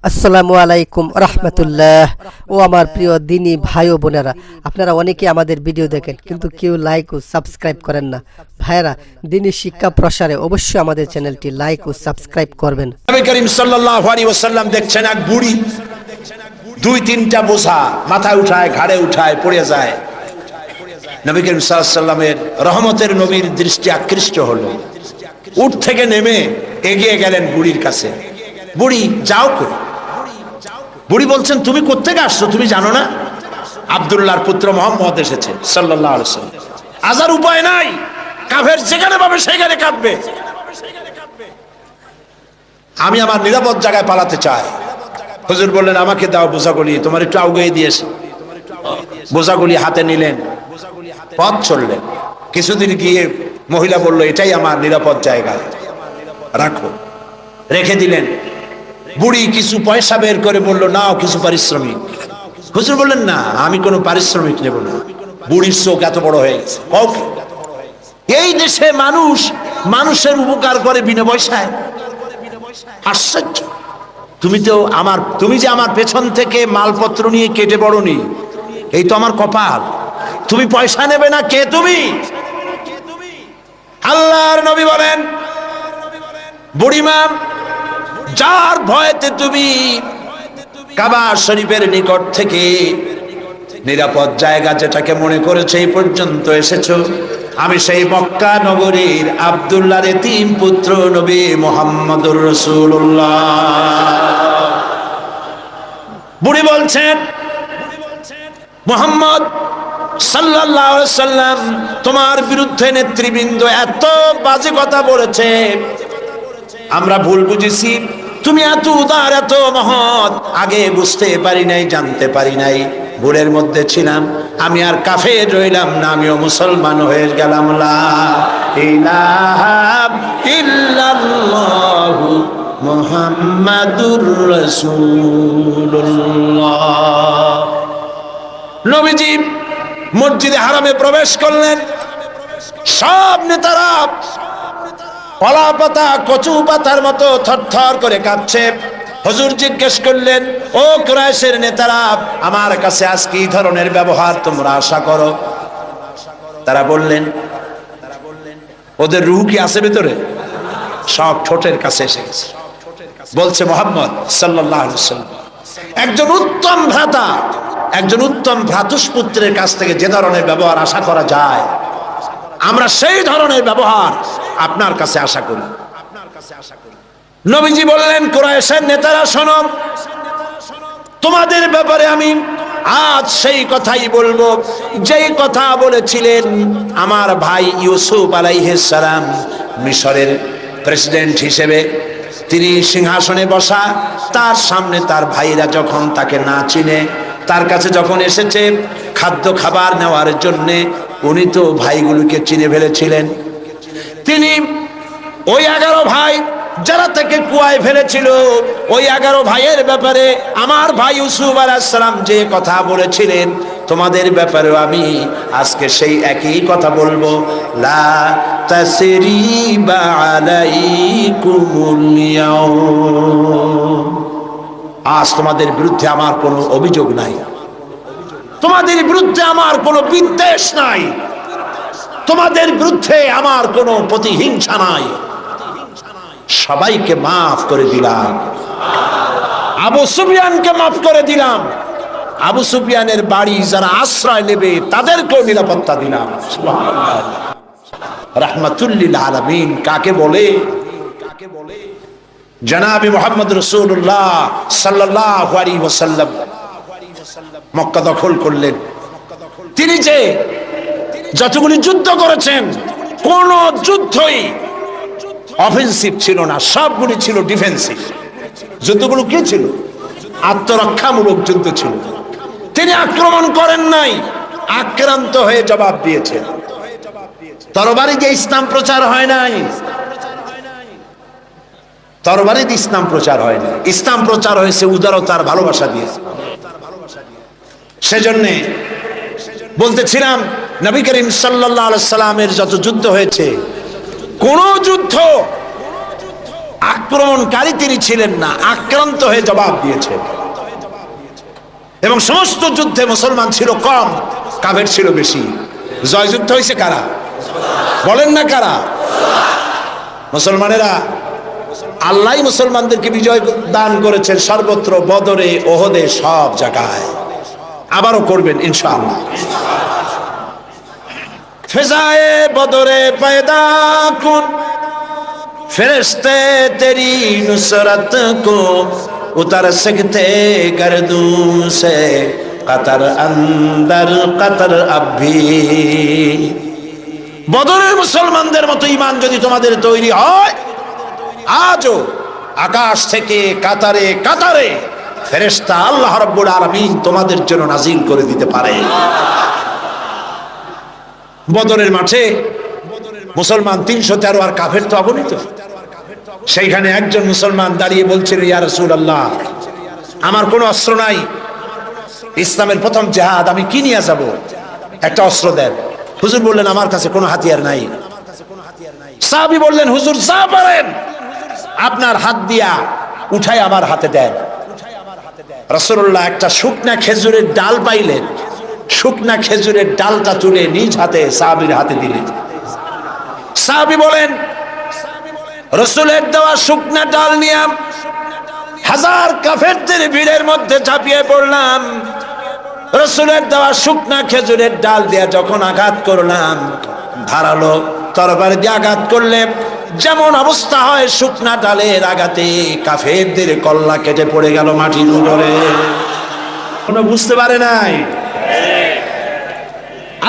আসসালামু আলাইকুম রহমতুল্লাহ। ও আমার প্রিয় দিনী ভাই ও বোনেরা, আপনারা অনেকে আমাদের ভিডিও দেখেন কিন্তু কেউ লাইক ও সাবস্ক্রাইব করেন না। ভাইয়েরা, দিনী শিক্ষা প্রসারে অবশ্যই আমাদের চ্যানেলটি লাইক ও সাবস্ক্রাইব করবেন। নবী করিম সাল্লাল্লাহু আলাইহি ওয়াসাল্লাম দেখছেন এক বুড়ি দুই তিনটা বোঝা মাথায় উঠায়, ঘাড়ে উঠায়, পড়ে যায়। নবী করিম সাল্লাল্লাহু আলাইহি ওয়াসাল্লামের রহমতের নবীর দৃষ্টি আকৃষ্ট হলো। উঠ থেকে নেমে এগিয়ে গেলেন বুড়ির কাছে। বুড়ি, যাও কই? বুড়ি বলছেন, তুমি কোত্থেকে আসছো? তুমি জানো না আব্দুল্লাহর পুত্র মুহাম্মদ এসেছে সাল্লাল্লাহু আলাইহি ওয়াসাল্লাম। আজার উপায় নাই, কাফের যেখানে পাবে সেখানে কাঁদবে। আমি আমার নিরাপদ জায়গায় পালাতে চাই। হুজুর বললেন, আমাকে দাও বোঝাগুলি, তোমার একটু আউগিয়ে দিয়েছে। বোঝাগুলি হাতে নিলেন, পথ চললেন। কিছুদিন গিয়ে মহিলা বলল, এটাই আমার নিরাপদ জায়গা, রাখো। রেখে দিলেন। বুড়ি কিছু পয়সা বের করে বলল, নাও কিছু পারিশ্রমিক। হুজুর বললেন, না, আমি কোনো পারিশ্রমিক নেব না। বুড়ির চোখ এত বড় হয়ে গেছে। এই দেশে মানুষ মানুষের উপকার করে বিনা পয়সায়? আশ্চর্য। তুমি যে আমার পেছন থেকে মালপত্র নিয়ে কেটে বড়নি, এই তো আমার কপাল। তুমি পয়সা নেবে না? কে তুমি? আল্লাহর নবী বলেন, বুড়িমা, যার ভয়েতে তুমি কাবা শরীফের নিকট থেকে নিরাপদ জায়গা যেটাকে মনে করেছে এই পর্যন্ত এসেছো, আমি সেই মক্কা নগরীর আব্দুল্লাহর এতিম পুত্র নবী মুহাম্মদুর রাসূলুল্লাহ। বুড়ি বলছেন, মুহাম্মদ সাল্লাল্লাহু আলাইহি ওয়াসাল্লাম তোমার বিরুদ্ধে নেতৃবৃন্দ এত বাজে কথা বলেছে, আমরা ভুল বুঝেছি। তুমি এত উদার, এত মহৎ, আগে বুঝতে পারি নাই, জানতে পারি নাই, ভুলের মধ্যে ছিলাম। আমি আর কাফের রইলাম না, আমিও মুসলমান হয়ে গেলাম। লা ইলাহা ইল্লাল্লাহু মুহাম্মাদুর রাসূলুল্লাহ। নবীজি মসজিদে হারামে প্রবেশ করলেন। সব নেতারা কলা পাতা, কচু পাতার মতো থরথর করে কাঁপছে। হুজুর জিজ্ঞেস করলেন, ও কুরাইশের নেতারা, আমার কাছে আজকে এই ধরনের ব্যবহার তোমরা আশা করো? তারা বললেন, ওদের রূহ কি আছে ভেতরে? সব ঠোঁটের কাছে এসে গেছে। বলছে, মুহাম্মদ সাল্লাল্লাহু আলাইহি ওয়াসাল্লাম একজন উত্তম ভ্রাতা, একজন উত্তম ভ্রাতুষ্পুত্রের কাছ থেকে যে ধরনের ব্যবহার আশা করা যায়, আমরা সেই ধরনের ব্যবহার আপনার কাছে আশা করি। নবীজি বললেন, কুরাইশের নেতারা শোনো, তোমাদের ব্যাপারে আমি আজ সেই কথাই বলবো যেই কথা বলেছিলেন আমার ভাই ইউসুফ আলাইহিস সালাম মিশরের প্রেসিডেন্ট হিসেবে। তিনি সিংহাসনে বসা, তার সামনে তার ভাইরা যখন তাকে না চিনে, তার কাছে যখন এসেছে খাদ্য খাবার নেওয়ার জন্যে, উনি তো ভাইগুলোকে চিনে ফেলেছিলেন। তিনি ওই 11 ভাই যারা তাকে কুয়ায় ফেলেছিল, ওই 11 ভাইয়ের ব্যাপারে আমার ভাই ইউসুফ আলাইহিস সালাম যে কথা বলেছিলেন, তোমাদের ব্যাপারেও আমি আজকে সেই একই কথা বলবো। লা তাসরিবা আলাইকুমুল ইয়াউম। আজ তোমাদের বিরুদ্ধে আমার কোনো অভিযোগ নাই, তোমাদের বিরুদ্ধে আমার কোনো বিদ্বেষ নাই, তোমাদের বিরুদ্ধে আমার কোনো প্রতিহিংসা নাই। সবাইকে মাফ করে দিলাম। আবু সুফিয়ানকে মাফ করে দিলাম। আবু সুফিয়ানের বাড়ি যারা আশ্রয় নেবে তাদেরকেও নিরাপত্তা দিলাম। সুবহানাল্লাহ। রাহমাতুল লিল আলামিন কাকে বলে? জনাবে মুহাম্মদ রাসূলুল্লাহ সাল্লাল্লাহু আলাইহি ওয়াসাল্লাম মক্কা দখল করলেন। তিনি যে যতগুলি যুদ্ধ করেছেন, কোন যুদ্ধই অফেন্সিভ ছিল না, সবগুলি ছিল ডিফেন্সিভ। যুদ্ধগুলো কি ছিল? আত্মরক্ষামূলক যুদ্ধ ছিল। তিনি আক্রমণ করেন নাই, আক্রান্ত হয়ে জবাব দিয়েছেন। তরবারি দিয়ে ইসলাম প্রচার হয় নাই, তরবারি দিয়ে ইসলাম প্রচার হয় না। ইসলাম প্রচার হয়েছে উদারতার ভালোবাসা দিয়ে। সেজন্যে বলতেছিলাম, নবী করিম সাল্লাল্লাহু আলাইহি সাল্লামের যত যুদ্ধ হয়েছে, কোন যুদ্ধ আক্রমণকারী তিনি ছিলেন না, আক্রান্ত হয়ে জবাব দিয়েছেন। এবং সমস্ত যুদ্ধে মুসলমান ছিল কম, কাফের ছিল বেশি। জয়যুদ্ধ হয়েছে কারা? বলেন না কারা? মুসলমানেরা। আল্লাহ মুসলমানদেরকে বিজয় দান করেছেন সর্বত্র, বদরে, ওহদে, সব জায়গায়। আবারও করবেন ইনশাআল্লাহ। ফিজায়ে বদরে পয়দা কুন ফেরেশতে তেরি নুসরত কো উতার सकते गर्दू से कतर अंदर कतर अभी। বদরের মুসলমানদের মতো ঈমান যদি তোমাদের তৈরি হয়, আজও আকাশ থেকে কাতারে কাতারে ফেরেশতা আল্লাহ রাব্বুল আলামিন তোমাদের জন্য নাজিল করে দিতে পারে। বদরের মাঠে মুসলমান 313 আর কাফের তো অগণিত। সেইখানে একজন মুসলমান দাঁড়িয়ে বলছিল, ইয়া রাসূলুল্লাহ, আমার কোনো অস্ত্র নাই, ইসলামের প্রথম জিহাদ, আমি কি নিয়ে যাব? একটা অস্ত্র দেন। হুজুর বললেন, আমার কাছে কোনো হাতিয়ার নাই। সাহাবী বললেন, হুজুর যা পারেন আপনার হাত দিয়া উঠাই আমার হাতে দেন। রাসূলুল্লাহ একটা শুকনা খেজুরের ডাল পাইলেন, শুকনা খেজুরের ডালটা তুলে নিজ হাতে সাহাবীর হাতে দিলেন। সাহাবী বলেন, রাসূলের দেওয়া শুকনা ডাল নিয়ে হাজার কাফেরদের ভিড়ের মধ্যে ঝাঁপিয়ে পড়লাম। রাসূলের দেওয়া শুকনা খেজুরের ডাল দিয়ে যখন আঘাত করলাম, ধারালো তরবারি দিয়ে আঘাত করলে যেমন অবস্থা হয়, শুকনা ডালের আঘাতে কাফেরদের কল্লা কেটে পড়ে গেল মাটির উপরে। কোনো বুঝতে পারে নাই।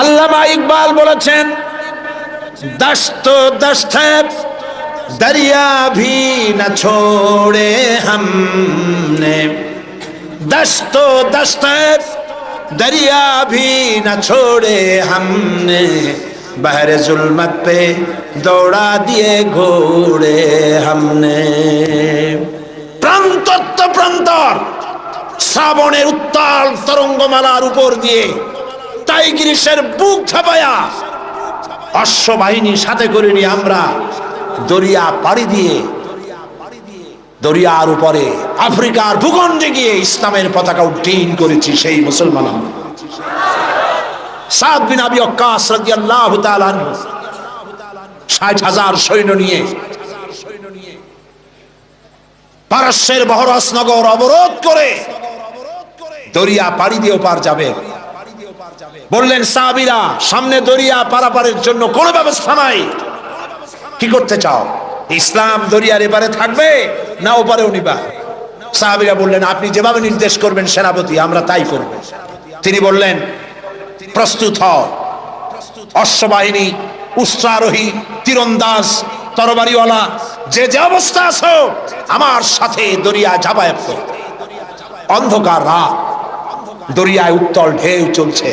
আল্লামা ইকবাল বলেছেন, দস্ত দস্তে दरिया भी न छोड़े हमने, दस्तो दस्ते दरिया भी न छोड़े हमने, बहरे जुल्मत पे दौड़ा दिए घोड़े हमने। প্রান্তর প্রান্তর শ্রাবণের উত্তাল তরঙ্গমালার উপর দিয়ে টাইগ্রিসের বুক ছাপায়া অশ্ববাহিনী সাথে করে নিয়ে আমরা দরিয়া পাড়ি দিয়ে দরিয়ার উপরে আফ্রিকার ভূখণ্ডে গিয়ে ইসলামের পতাকা উড্ডীন করেছি। সেই মুসলমান আমরা। সাদ বিন আবি ওয়াক্কাস রাদিয়াল্লাহু তাআলা আনহু 60,000 সৈন্য নিয়ে পারস্যের বহরাস নগর অবরোধ করে দরিয়া পাড়ি দিয়ে পার যাবেন। বললেন সাহাবীরা, সামনে দরিয়া পারাপারের জন্য কোনো ব্যবস্থা নাই, কি করতে চাও? ইসলাম দরিয়ার এপারে থাকবে না ওপারেও নিবা? সাহাবীরা বললেন, আপনি যেভাবে নির্দেশ করবেন সেনাপতি, আমরা তাই করব। তিনি বললেন, প্রস্তুত হও। অশ্ববাহিনী, উষ্ট্রারোহী, তীরন্দাজ, তরবারিওয়ালা, যে যে অবস্থা আছো আমার সাথে দরিয়া ঝাঁপায় পড়ো। অন্ধকার রাত, দরিয়ায় উত্তল ঢেউ চলছে।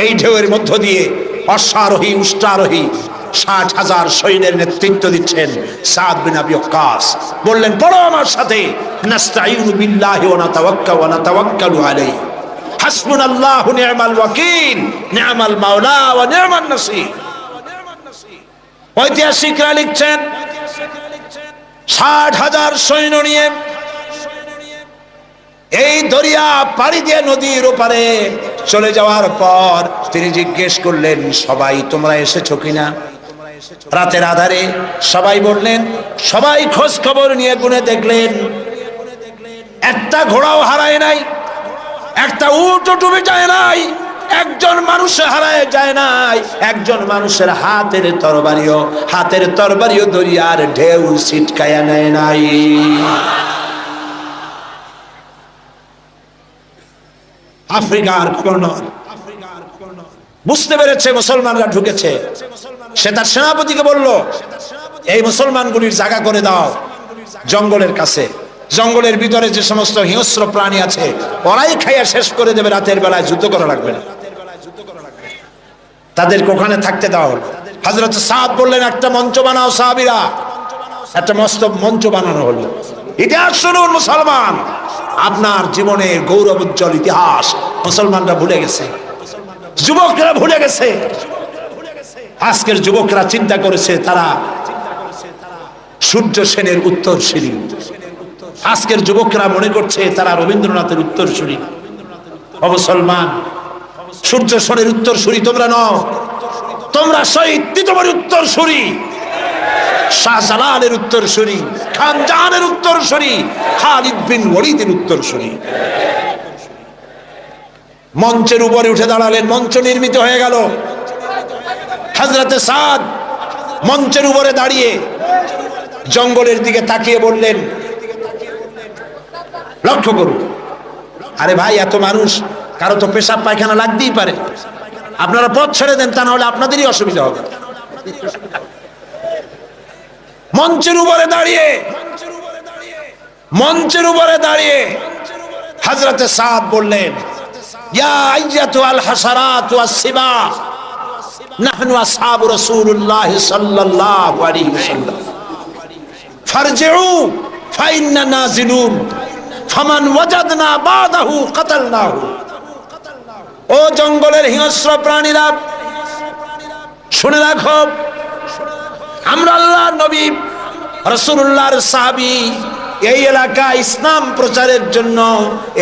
এই ঢেউয়ের মধ্য দিয়ে অশ্বারোহী, উষ্ট্রারোহী 60,000 সৈন্যের নেতৃত্ব দিচ্ছেন সাদ বিন আবি ওয়াক্কাস। বললেন, পড়ো আমার সাথে, নাস্তাঈনু বিল্লাহি ওয়া নাতাওয়াক্কালু আলাইহি, হাসবুনাল্লাহু নি'মাল ওয়াকিল, নি'মাল মাওলা ওয়া নি'মান নাসীর। ঐতিহাসিকরা লিখছেন, 60,000 সৈন্য নিয়ে এই দরিয়া পাড়ি দিয়ে নদীর ওপারে চলে যাওয়ার পর তিনি জিজ্ঞেস করলেন, সবাই তোমরা এসেছো কিনা? রাতের আধারে সবাই বললেন, সবাই খোঁজ খবর নিয়ে গুনে দেখলেন একটা ঘোড়াও হারায় নাই, একটা উটও ডুবে যায় নাই, একজন মানুষ হারায় যায় নাই, একজন মানুষের হাতের তরবারিও দরিয়ার ঢেউ ছিটকায়া নেয় নাই। আফ্রিকার গভর্নর বুঝতে পেরেছে মুসলমানরা ঢুকেছে। সে তার সেনাপতিকে বলল, এই মুসলমানগুলির জায়গা করে দাও জঙ্গলের কাছে। জঙ্গলের ভিতরে যে সমস্ত হিংস্র প্রাণী আছে ওরাই খাইয়া শেষ করে দেবে, রাতের বেলায় যুদ্ধ করা লাগবে না, তাদেরকে ওখানে থাকতে দাও। হযরত সাদ বললেন, একটা মঞ্চ বানাও সাহাবীরা। একটা মস্ত মঞ্চ বানানো হলো। ইতিহাস শুনুন মুসলমান, আপনার জীবনের গৌরব উজ্জ্বল ইতিহাস মুসলমানরা ভুলে গেছে, যুবকরা ভুলে গেছে। আজকের যুবকরা চিন্তা করেছে তারা সূর্য সেনের উত্তরসূরি। আজকের যুবকরা মনে করছে তারা রবীন্দ্রনাথের উত্তরসূরি। ও মুসলমান, সূর্য সেনের উত্তরসূরি তোমরা নও, তোমরা শহীদ তিতুমীর উত্তরসূরি, শাহজালালের উত্তরসূরি, খান জাহানের উত্তরসূরি, খালিদ বিন ওয়ালিদের উত্তরসূরি। মঞ্চের উপরে উঠে দাঁড়ালেন, মঞ্চ নির্মিত হয়ে গেল। হযরতে সাদ মঞ্চের উপরে দাঁড়িয়ে জঙ্গলের দিকে তাকিয়ে বললেন, লক্ষ্য করুন, আরে ভাই এত মানুষ, কারো তো পেশাব পায়খানা লাগতেই পারে, আপনারা পথ ছেড়ে দেন, তা না হলে আপনাদেরই অসুবিধা হবে। মঞ্চের উপরে দাঁড়িয়ে হযরতে সাদ বললেন, ইয়া আইয়াতুল হাসারাত ওয়াস সিবা, নাহনু আসহাবু রাসূলুল্লাহ সাল্লাল্লাহু আলাইহি ওয়াসাল্লাম, ফারজিউ ফাইন্না নাজিলুন, ফামান ওয়াজাদনা বাদাহু কাতালনাহু। ও জঙ্গলের হিংস্র প্রাণীরা, শুনে রাখো, আমরা আল্লাহর নবী রাসূলুল্লাহর সাহাবী, এই এলাকায় ইসলাম প্রচারের জন্য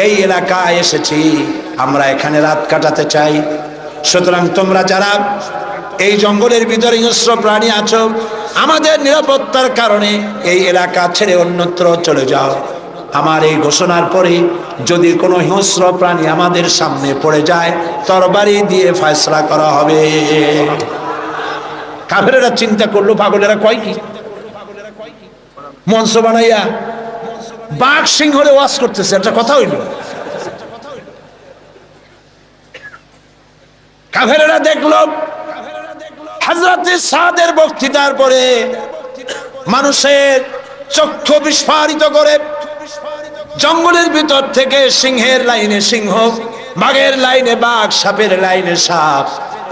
এই এলাকায় এসেছি, আমরা এখানে রাত কাটাতে চাই। সুতরাং তোমরা যারা এই জঙ্গলের ভিতরে হিংস্র প্রাণী আছো, আমাদের নিরাপত্তার কারণে এই এলাকা ছেড়ে অন্যত্র চলে যাও। আমার এই ঘোষণার পরে যদি কোনো হিংস্র প্রাণী আমাদের সামনে পড়ে যায়, তরবারি দিয়ে ফয়সালা করা হবে। কাফেরেরা চিন্তা করলো, পাগলেরা কয় কি, মঞ্চ বানাইয়া বাঘ সিংহরে ওয়াজ করতেছে, একটা কথা হইল। কাফেরেরা দেখলো হযরতে সাদের বক্তৃতার পরে মানুষের চক্ষু বিস্ফারিত করে জঙ্গলের ভিতর থেকে সিংহের লাইনে সিংহ, বাঘের লাইনে বাঘ, সাপের লাইনে সাপ,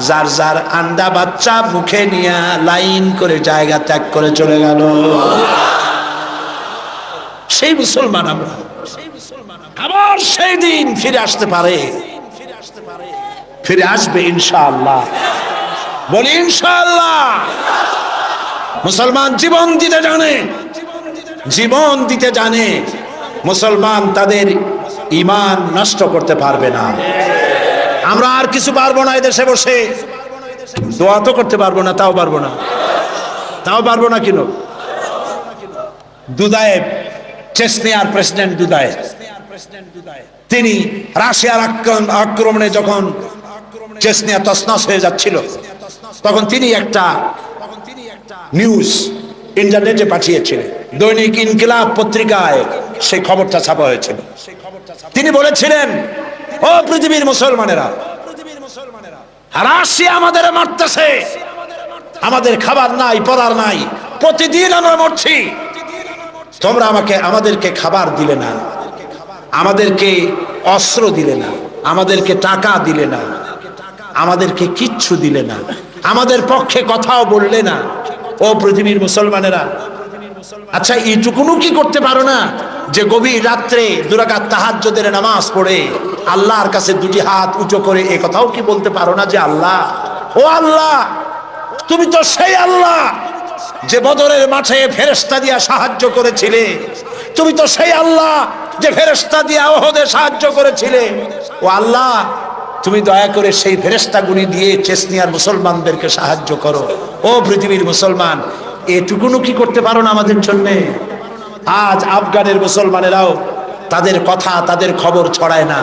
যার যার আন্ডা বাচ্চা মুখে নিয়ে লাইন করে জায়গা ত্যাগ করে চলে গেল। সেই মুসলমান আমরা, আবার সেই দিন ফিরে আসতে পারে, ফিরে আসবে ইনশাআল্লাহ। বলি ইনশাআল্লাহ। মুসলমান জীবন দিতে জানে, জীবন দিতে জানে। মুসলমান তাদের ঈমান নষ্ট করতে পারবে না। আমরা আর কিছু পারবো না, এদেশে বসে দোয়া তো করতে পারবো না, তাও পারবো না কেন? দুদায়েব, চেচনিয়ার প্রেসিডেন্ট দুদায়েব, তিনি রাশিয়ার আক্রমণে যখন চেচনিয়া তছনছ হয়ে যাচ্ছিল, তখন তিনি একটা নিউজ ইন্টারনেটে পাঠিয়েছিলেন, দৈনিক ইনকিলাব পত্রিকায় সেই খবরটা ছাপা হয়েছিল। তিনি বলেছিলেন, ও পৃথিবীর মুসলমানেরা, রাশিয়া আমাদের মারতেছে, আমাদের খাবার নাই, পড়ার নাই, প্রতিদিন আমরা মরছি, তোমরা আমাদেরকে খাবার দিলে না, আমাদেরকে অস্ত্র দিলে না, আমাদেরকে টাকা দিলে না, আমাদেরকে কিচ্ছু দিলে না, আমাদের পক্ষে কথাও বললে না। ও পৃথিবীর মুসলমানেরা, আচ্ছা এইটুকুনও কি করতে পারো না যে গভীর রাত্রে 2 রাকাত তাহাজ্জুদের নামাজ পড়ে আল্লাহর কাছে 2টি হাত উঁচু করে এ কথাও কি বলতে পারো না যে আল্লাহ, ও আল্লাহ, তুমি তো সেই আল্লাহ যে বদরের মাঠে ফেরেশতা দিয়া সাহায্য করেছিলে, তুমি তো সেই আল্লাহ যে ফেরেশতা দিয়া ওহদে সাহায্য করেছিলে, ও আল্লাহ, তুমি দয়া করে সেই ফেরেশতাগুলি দিয়ে চেচনিয়ার মুসলমানদেরকে সাহায্য করো। ও পৃথিবীর মুসলমান, এটুকুনও কি করতে পারো না আমাদের জন্যে? আজ আফগানের মুসলমানেরাও তাদের কথা, তাদের খবর ছড়ায় না,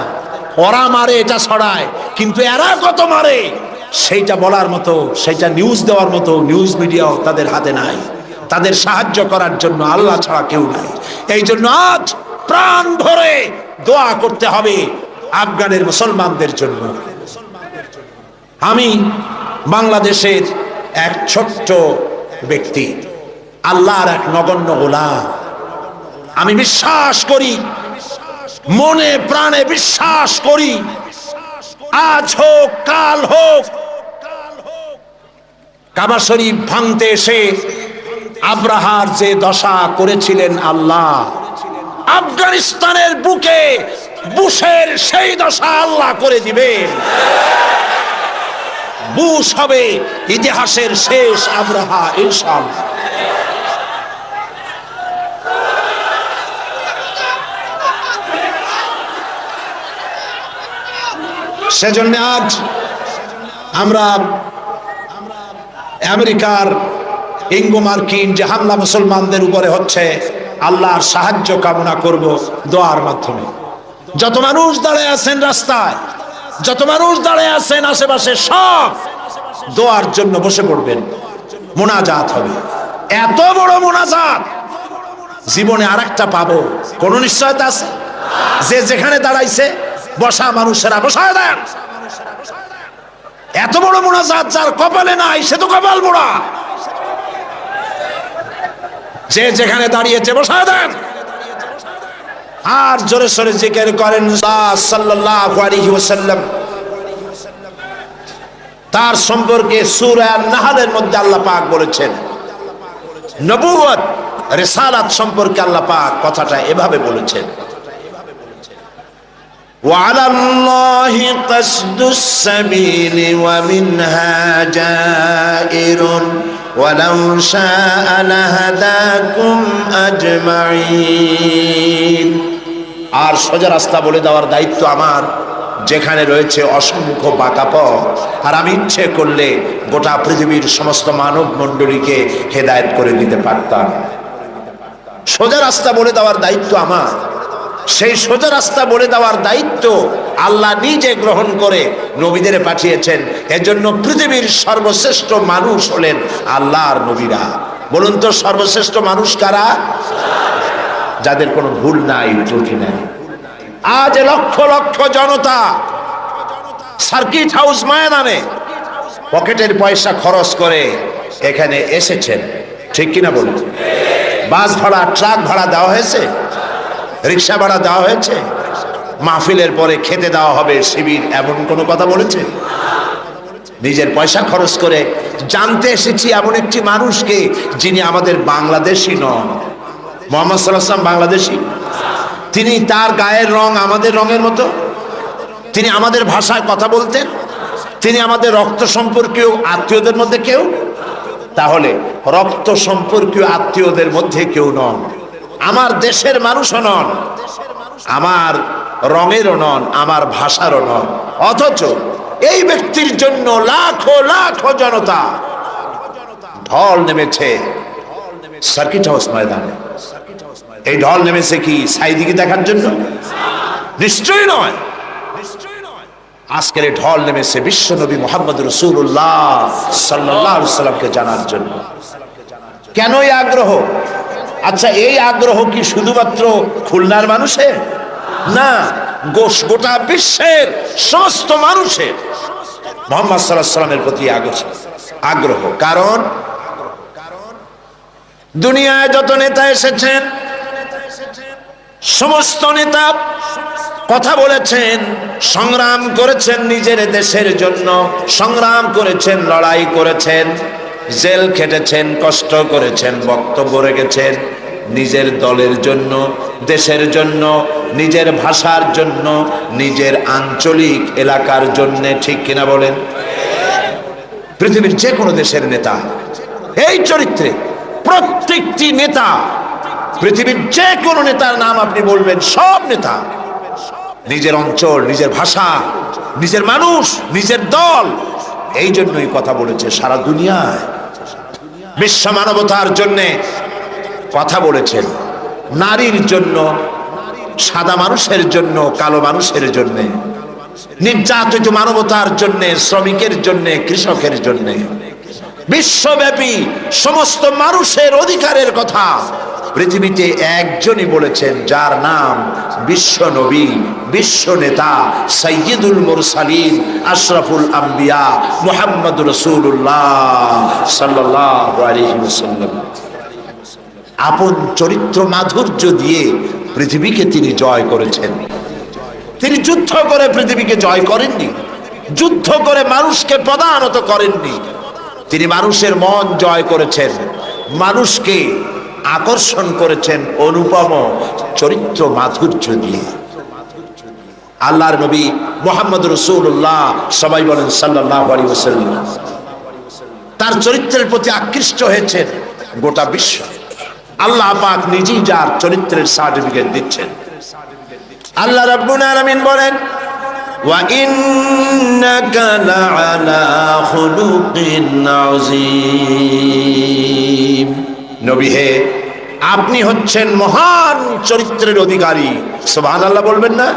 ওরা মারে এটা ছড়ায়, কিন্তু এরা কত মারে সেইটা বলার মতো, সেইটা নিউজ দেওয়ার মতো নিউজ মিডিয়াও তাদের হাতে নাই। তাদের সাহায্য করার জন্য আল্লাহ ছাড়া কেউ নাই। এই জন্য আজ প্রাণ ভরে দোয়া করতে হবে আফগানের মুসলমানদের জন্য। আমি বাংলাদেশের এক ছোট্ট ব্যক্তি, আল্লাহর এক নগণ্য গোলাম। আমি বিশ্বাস করি, মনে প্রাণে বিশ্বাস করি, আজ হোক কাল হোক, কাবা শরীফ ভাঙতে এসে আব্রাহার যে দশা করেছিলেন আল্লাহ, আফগানিস্তানের বুকে বুশের সেই দশা আল্লাহ করে দিবেন। বুশ হবে ইতিহাসের শেষ আব্রাহা ইনশাআল্লাহ। সেজন্য আজ আমরা আমেরিকার ইঙ্গো মার্কিন যে হামলা মুসলমানদের উপরে হচ্ছে, আল্লাহর সাহায্য কামনা করব দোয়ার মাধ্যমে। যত মানুষ দাঁড়ায় আছেন রাস্তায়, যত মানুষ দাঁড়ায় আছেন আশেপাশে, সব দোয়ার জন্য বসে পড়বেন, মোনাজাত হবে। এত বড় মোনাজাত জীবনে আরেকটা পাবো কোন নিশ্চয়তা আছে? যে যেখানে দাঁড়াইছে বসা মানুষেরা বসায় দেন। এত বড় মোনাজাত যার কপালে নাই সে তো কপাল মোড়া। যে যেখানে দাঁড়িয়েছে বসায় দেন। আর জোরে সোরে জিকির করেন সাল্লাল্লাহু আলাইহি ওয়াসাল্লাম। তার সম্পর্কে সূরা আন-নাহলের মধ্যে আল্লাহ পাক বলেছেন, নবুয়ত রিসালাত সম্পর্কে আল্লাহ পাক কথাটা এভাবে বলেছেন, وعلى الله قصد السبيل ومنها جائر ولو شاء لهداكم أجمعين। আর সোজা রাস্তা বলে দেওয়ার দায়িত্ব আমার, যেখানে রয়েছে অসংখ্য বাঁকা পথ, আর আমি ইচ্ছে করলে গোটা পৃথিবীর সমস্ত মানব মণ্ডলীকে হেদায়েত করে দিতে পারতাম। সোজা রাস্তা বলে দেওয়ার দায়িত্ব আমার। সেই সোজা রাস্তা বলে দেওয়ার দায়িত্ব আল্লাহ নিজে গ্রহণ করে নবীদের পাঠিয়েছেন। এজন্য পৃথিবীর সর্বশ্রেষ্ঠ মানুষ হলেন আল্লাহর নবীরা। বলুন তো সর্বশ্রেষ্ঠ মানুষ কারা? যাদের কোনো ভুল নাই, ত্রুটি নাই। আজ লক্ষ লক্ষ জনতা সার্কিট হাউস ময়দানে পকেটের পয়সা খরচ করে এখানে এসেছেন, ঠিক কিনা বলুন? বাস ভাড়া, ট্রাক ভাড়া দেওয়া হয়েছে, রিক্সা ভাড়া দেওয়া হয়েছে, মাহফিলের পরে খেতে দেওয়া হবে শিবির, এমন কোনো কথা বলেছে? নিজের পয়সা খরচ করে জানতে এসেছি এমন একটি মানুষকে যিনি আমাদের বাংলাদেশি নন। মুহাম্মদ সাল্লাল্লাহু আলাইহি ওয়াসাল্লাম বাংলাদেশি। তিনি, তার গায়ের রং আমাদের রঙের মতো, তিনি আমাদের ভাষায় কথা বলতেন, তিনি আমাদের রক্ত সম্পর্কীয় আত্মীয়দের মধ্যে কেউ। তাহলে রক্ত সম্পর্কীয় আত্মীয়দের মধ্যে কেউ নন, আমার দেশের মানুষও নন, আমার রঙেরও নন, আমার ভাষারও নন। অথচ এই ব্যক্তির জন্য লাখো লাখো জনতা ঢল নেমেছে সার্কিট হাউস ময়দানে। এই ঢল নেমেছে কি সাইদিকে দেখার জন্য? নিশ্চয়ই নয়। আজকের এই ঢল নেমেছে বিশ্ব নবী মুহাম্মদ রাসূলুল্লাহ সাল্লাল্লাহু আলাইহি সাল্লামকে জানার জন্য। কেন এই আগ্রহ? আচ্ছা, এই আগ্রহ কি শুধুমাত্র খুলনার মানুষের? না, গোটা বিশ্বের সমস্ত মানুষের মুহাম্মদ সাল্লাল্লাহু আলাইহি সাল্লামের প্রতি আগ্রহ। কারণ দুনিয়ায় যত নেতা এসেছেন, সমস্ত নেতা কথা বলেছেন, সংগ্রাম করেছেন নিজের দেশের জন্য, সংগ্রাম করেছেন, লড়াই করেছেন, জেল খেটেছেন, কষ্ট করেছেন, বক্তব্য রেখেছেন নিজের দলের জন্য, দেশের জন্য, নিজের ভাষার জন্য, নিজের আঞ্চলিক এলাকার জন্য, ঠিক কিনা বলেন? পৃথিবীর যে কোনো দেশের নেতা এই চরিত্রে, প্রত্যেকটি নেতা, পৃথিবীর যে কোনো নেতার নাম আপনি বলবেন, সব নেতা নিজের অঞ্চল, নিজের ভাষা, নিজের মানুষ, নিজের দল, এই জন্যই কথা বলেছে সারা দুনিয়ায়। বিশ্ব মানবতার জন্য কথা বলেছেন, নারীর জন্য, সাদা মানুষের জন্য, কালো মানুষের জন্য, নির্যাতিত মানবতার জন্য, শ্রমিকের জন্য, কৃষকের জন্য, বিশ্বব্যাপী সমস্ত মানুষের অধিকারের কথা পৃথিবীতে একজনই বলেছেন, যার নাম বিশ্ব নবী, বিশ্ব নেতা, সাইয়্যিদুল মুরসালিন, আশরাফুল আম্বিয়া, মুহাম্মদুর রাসূলুল্লাহ সাল্লাল্লাহু আলাইহি ওয়াসাল্লাম। আপন চরিত্র মাধুর্য দিয়ে পৃথিবীকে তিনি জয় করেছেন। তিনি যুদ্ধ করে পৃথিবীকে জয় করেননি, যুদ্ধ করে মানুষকে পদানত করেননি। তিনি মানুষের মন জয় করেছেন, মানুষকে আকর্ষণ করেছেন অনুপম চরিত্র মাধুর্য দিয়ে। আল্লাহর নবী মুহাম্মদ রাসূলুল্লাহ, সবাই বলেন সাল্লাল্লাহু আলাইহি ওয়াসাল্লাম, তার চরিত্রের প্রতি আকৃষ্ট হয়েছেন গোটা বিশ্ব। আল্লাহ পাক নিজেই যার চরিত্রের সার্টিফিকেট দিচ্ছেন। আল্লাহ রাব্বুল আলামিন বলেন, ওয়া ইন্নাকা লাআলা খুলুকিন আযীম। নবী হে, আপনি হচ্ছেন মহান চরিত্রের অধিকারী। সুবহানাল্লাহ বলবেন না?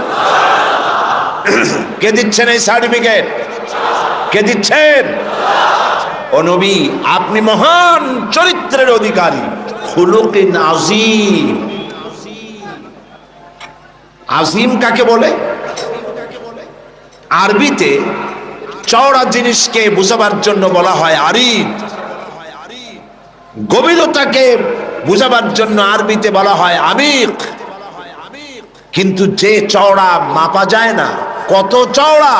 কে দিচ্ছেন এই সার্টিফিকেট? কে দিচ্ছেন? ও নবী, আপনি মহান চরিত্রের অধিকারী, খুলুকিন আযীম। আযীম কাকে বলে? আরবিতে চওড়া জিনিসকে বোঝাবার জন্য বলা হয় আরিদ। গভীরতাকে বোঝাবার জন্য আরবিতে বলা হয় আমিক। কিন্তু যে চওড়া মাপা যায় না, কত চওড়া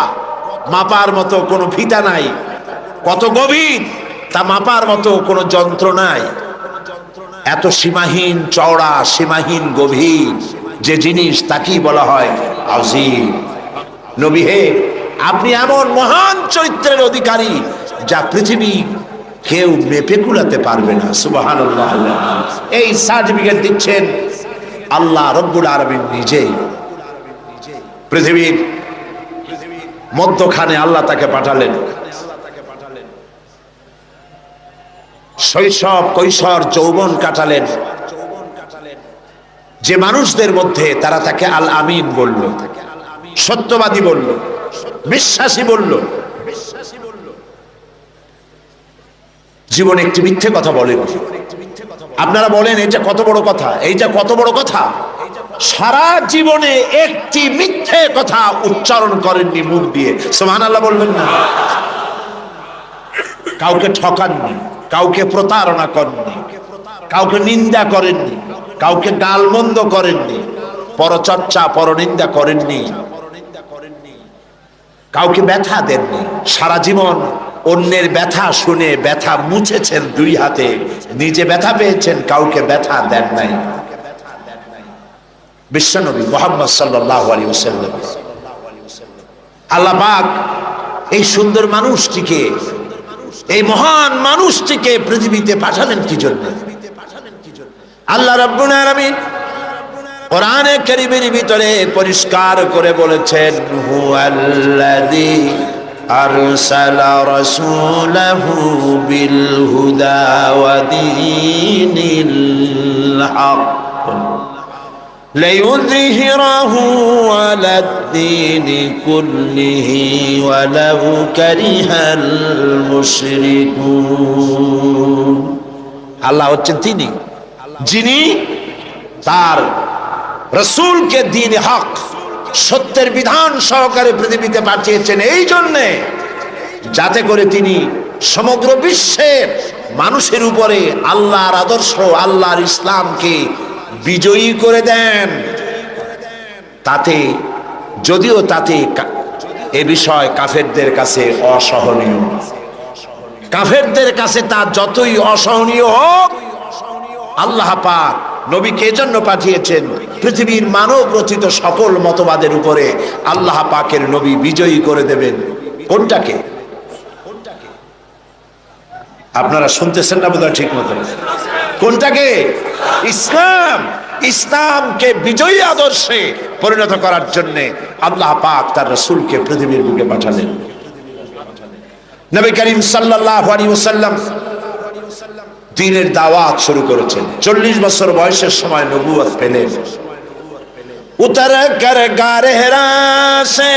মাপার মতো কোনো ফিতা নাই, কত গভীর তা মাপার মতো কোনো যন্ত্র নাই। এত সীমাহীন চওড়া, সীমাহীন গভীর যে জিনিস, তাকেই বলা হয় আযীম। নবী হে, আপনি এমন মহান চরিত্রের অধিকারী যা পৃথিবী কেউ মেপে কুলাতে পারবে না। সুবহানাল্লাহ। এই সার্টিফিকেট দিচ্ছেন আল্লাহ রব্বুল আলামিন নিজেই। পৃথিবীর মধ্যখানে আল্লাহ তাকে পাঠালেন। শৈশব, কৈশোর, যৌবন কাটালেন যে মানুষদের মধ্যে, তারা তাকে আল আমিন বলল, সত্যবাদী বলল, বিশ্বাসী বলল। জীবনে একটি মিথ্যে কথা বলেন। আপনারা বলেন এটা কত বড় কথা, এইটা কত বড় কথা। সারা জীবনে একটি মিথ্যে কথা উচ্চারণ করেননি মুখ দিয়ে। সুবহানাল্লাহ বলবেন না? কাউকে ঠকাননি, কাউকে প্রতারণা করেননি, কাউকে নিন্দা করেননি, কাউকে গালমন্দ করেননি, পরচর্চা, পরনিন্দা করেননি, কাউকে ব্যথা দেননি। সারা জীবন অন্যের ব্যথা শুনে ব্যথা মুছেছেন দুই হাতে, নিজে ব্যথা পেয়েছেন, কাউকে ব্যথা দেন নাই। বিশ্বনবী মুহাম্মদ সাল্লাল্লাহু আলাইহি ওয়াসাল্লাম, আল্লাহ পাক এই সুন্দর মানুষটিকে, এই মহান মানুষটিকে পৃথিবীতে পাঠালেন কি জন্য? আল্লাহ রাব্বুল আলামিন কোরআনে কারীমের ভিতরে পরিষ্কার করে বলেছেন, হুয়াল্লাযী আরসালা রাসূলাহু বিল হুদা ওয়া দীনিল হক লিইয়ুযহিরাহু আলাদ-দীনি কুল্লিহি ওয়ালাউ কারিহাল মুশরিকুন। আল্লাহ হচ্ছেন তিনি যিনি তার রাসূলকে দ্বীন হক, সত্যের বিধান সহকারে পৃথিবীতে পাঠিয়েছেন, এই জন্যে যাতে করে তিনি সমগ্র বিশ্বের মানুষের উপরে আল্লাহর আদর্শ, আল্লাহর ইসলামকে বিজয়ী করে দেন। তাতে যদিও তাতে এ বিষয় কাফেরদের কাছে অসহনীয়, কাফেরদের কাছে তা যতই অসহনীয় হোক, আল্লাহ পাক নবীকে এজন্য পাঠিয়েছেন পৃথিবীর মানব রচিত সকল মতবাদের উপরে আল্লাহ পাকের নবী বিজয়ী করে দেবেন। কোনটাকে? আপনারা শুনতেছেন না বোধহয় ঠিক মতো। কোনটাকে? ইসলাম। ইসলামকে বিজয়ী আদর্শে পরিণত করার জন্য আল্লাহ পাক তার রাসূলকে পৃথিবীর বুকে পাঠালেন। নবী করিম সাল্লাল্লাহু আলাইহি ওয়াসাল্লাম দ্বীনের দাওয়াত শুরু করেছেন। 40 বছর বয়সের সময় নবুয়ত পেলেন। উতর কর গারে হেরা সে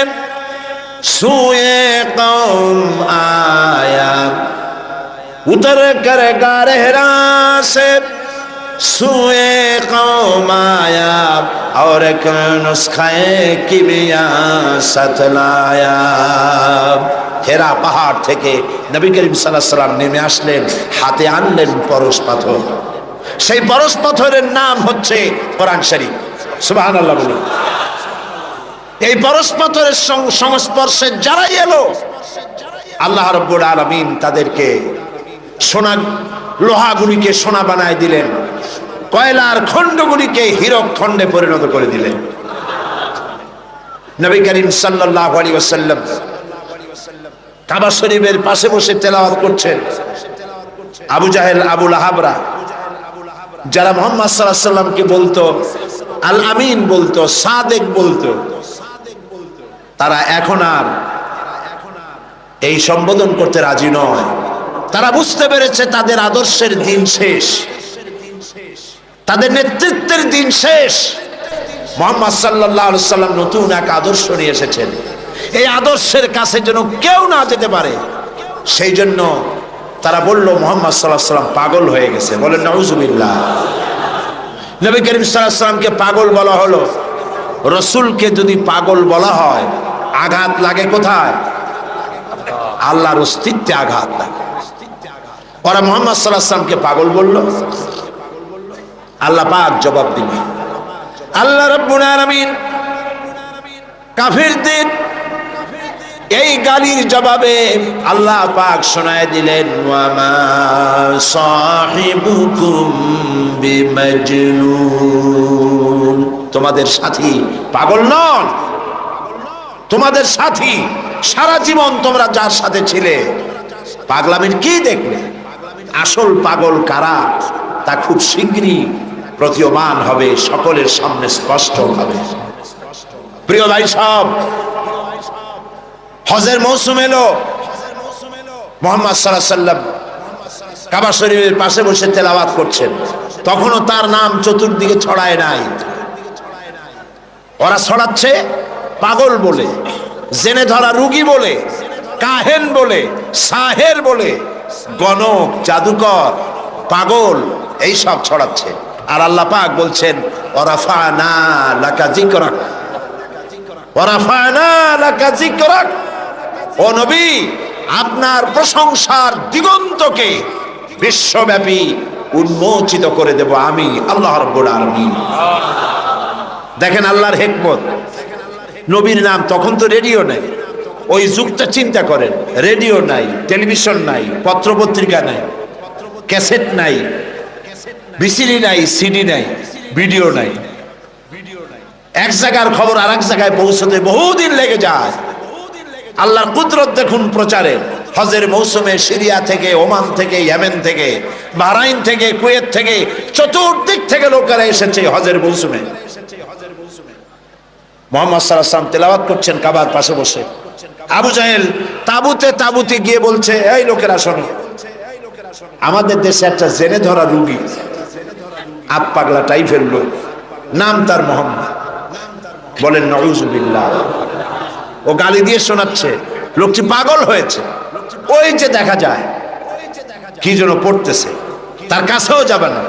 সুয়ে কওম আয়া, উতর কর গারে হেরা সে সুয়ে কওম আয়া और एक नुस्खे किमिया सतलाया। হেরা পাহাড় থেকে নবী করিম সাল্লাল্লাহু আলাইহি সাল্লাম নেমে আসলেন, হাতে আনলেন পরশ পাথর। সেই পরশ পাথরের নাম হচ্ছে কোরআন শরীফ। সুবহানাল্লাহ বলুন। এই পরশ পাথরের সংস্পর্শে যারাই এলো, আল্লাহ রাব্বুল আলামিন তাদেরকে সোনা, লোহাগুলিকে সোনা বানায় দিলেন, কয়লার খণ্ডগুলিকে হীরক খণ্ডে পরিণত করে দিলেন। নবী করিম সাল্লাল্লাহু আলাইহি ওয়াসাল্লাম কাবা শরীফের পাশে বসে তেলাওয়াত করছেন। আবু জাহেল, আবু লাহাবরা, যারা মুহাম্মদ সাল্লাল্লাহু আলাইহি ওয়াসাল্লামকে বলতো আল আমিন, বলতো সাদেক, বলতো, তারা এখন আর এই সম্বোধন করতে রাজি নয়। তারা বুঝতে পেরেছে তাদের আদর্শের দিন শেষ, তাদের নেতৃত্বের দিন শেষ। মুহাম্মদ সাল্লাল্লাহু আলাইহি সাল্লাম নতুন এক আদর্শ নিয়ে এসেছেন, এই আদর্শের কাছে যেন কেউ না যেতে পারে। সেই জন্য তারা বলল মুহাম্মদ সাল্লাল্লাহু আলাইহি সাল্লাম পাগল হয়ে গেছে। বলেন নাউজুবিল্লাহ। নবী করিম সাল্লাল্লাহু আলাইহি সাল্লামকে পাগল বলা হলো। রসুলকে যদি পাগল বলা হয় আঘাত লাগে কোথায়? আল্লাহর অস্তিত্বে আঘাত লাগে। ওরা মুহাম্মদ সাল্লাল্লাহু আলাইহি সাল্লামকে পাগল বলল, আল্লাহ পাক জবাব দিবে। আল্লাহ রাব্বুল আলামিন কাফিরদের এই গালির জবাবে আল্লাহ পাক শোনায় দিলেন, ওয়া মা সাহিবুকুম বিমাজনুন, তোমাদের সাথী পাগল নন। তোমাদের সাথী সারা জীবন তোমরা যার সাথে ছিলে পাগলামির কি দেখলে? আসল পাগল কারা তা খুব শীঘ্রই প্রতীয়মান হবে, সকলের সামনে স্পষ্ট হবে। প্রিয় ভাই সব, হজের মৌসুম এলো। মুহাম্মদ সাল্লাল্লাহু আলাইহি সাল্লাম কাবা শরীফের পাশে বসে তেলাওয়াত করছেন, তখনও তার নাম চতুর্দিকে ছড়ায় নাই। ওরা ছড়াচ্ছে পাগল বলে, জেনে ধরা রুগী বলে, কাহেন বলে, সাহের বলে, গণক, জাদুকর, পাগল, এই সব ছড়াচ্ছে। আর আল্লাহ পাক বলছেন, ওয়ারাফানা লাকা যিকরাক, ওয়ারাফানা লাকা যিকরাক, ও নবী আপনার প্রশংসার দিগন্তকে বিশ্বব্যাপী উন্মোচিত করে দেব আমি আল্লাহ রাব্বুল আলামিন। দেখেন আল্লাহর হিকমত। নবীর নাম, তখন তো রেডিও নাই, ওই যুগটা চিন্তা করেন। রেডিও নাই, টেলিভিশন নাই, পত্রপত্রিকা নাই, ক্যাসেট নাই, ভিসিডি নাই, সিডি নাই, ভিডিও নাই। এক জায়গার খবর আর এক জায়গায় পৌঁছতে বহুদিন লেগে যায়। আল্লাহর কুদরত দেখুন প্রচারে। হজের মৌসুমে সিরিয়া থেকে, ওমান থেকে, ইয়েমেন থেকে, বাহরাইন থেকে, কুয়েত থেকে, চতুর্দিক থেকে লোকেরা এসেছে হজের মৌসুমে। মুহাম্মদ সাল্লাল্লাহু আলাইহি সাল্লাম তেলাওয়াত করছেন কাবার পাশে বসে। আবু জাহেল তাবুতে তাবুতে গিয়ে বলছে, এই লোকেরা শোনো, আমাদের দেশে একটা জেনে ধরা রুগী, আত পাগলা টাইপের লোক, নাম তার মোহাম্মদ। বলেন নাউজুবিল্লাহ। ও গালি দিয়ে শোনাচ্ছে, লোকটি পাগল হয়েছে। ওই যে দেখা যায় কি যেন পড়তেছে, তার কাছেও যাবে না,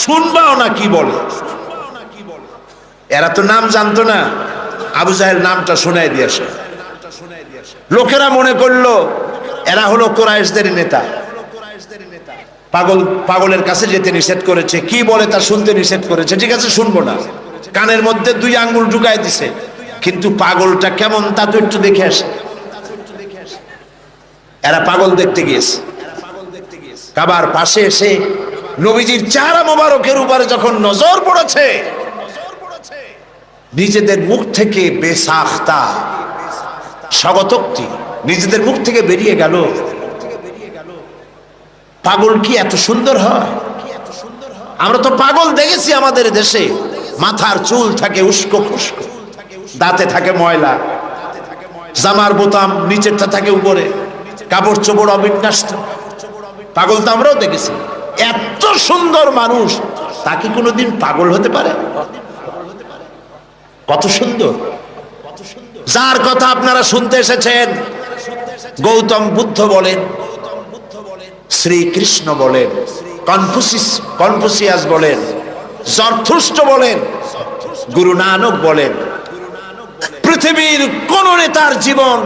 শুনবাও না কি বলে। এরা তো নাম জানতো না। আবু জাহেল নামটা শোনায় দিয়েছে। লোকেরা মনে করলো এরা হলো কুরাইশদের নেতা। পাগল, পাগলের কাছে যেতে নিষেধ করেছে, কি বলে তা শুনতে নিষেধ করেছে। ঠিক আছে, শুনবো না। কানের মধ্যে 2 আঙ্গুল ঢুকায় দিছে, কিন্তু পাগলটা কেমন তা তো একটু দেখে আসে। এরা পাগল দেখতে গিয়েছে। কাবার পাশে এসে নবীজির চেহারা মোবারকের উপরে যখন নজর পড়েছে, নিজেদের মুখ থেকে বেসাখতা স্বাগতোক্তি নিজেদের মুখ থেকে বেরিয়ে গেল, পাগল কি এত সুন্দর হয়? আমরা তো পাগল দেখেছি আমাদের দেশে, মাথার চুল থাকে উস্কো খুস্কো, দাঁতে থাকে ময়লা, জামার বোতাম নিচেরটা থাকে উপরে, কাপড় চোপড় অবিন্যস্ত। পাগল তো আমরাও দেখেছি। এত সুন্দর মানুষ, তা কি কোনোদিন পাগল হতে পারে? কত সুন্দর! যার কথা আপনারা শুনতে এসেছেন, গৌতম বুদ্ধ বলেন, শ্রীকৃষ্ণ বলেন, কনফুসিয়াস বলেন, জরথুস্ট্র বলেন, গুরু নানক বলেন, পৃথিবীর কোন নেতার জীবন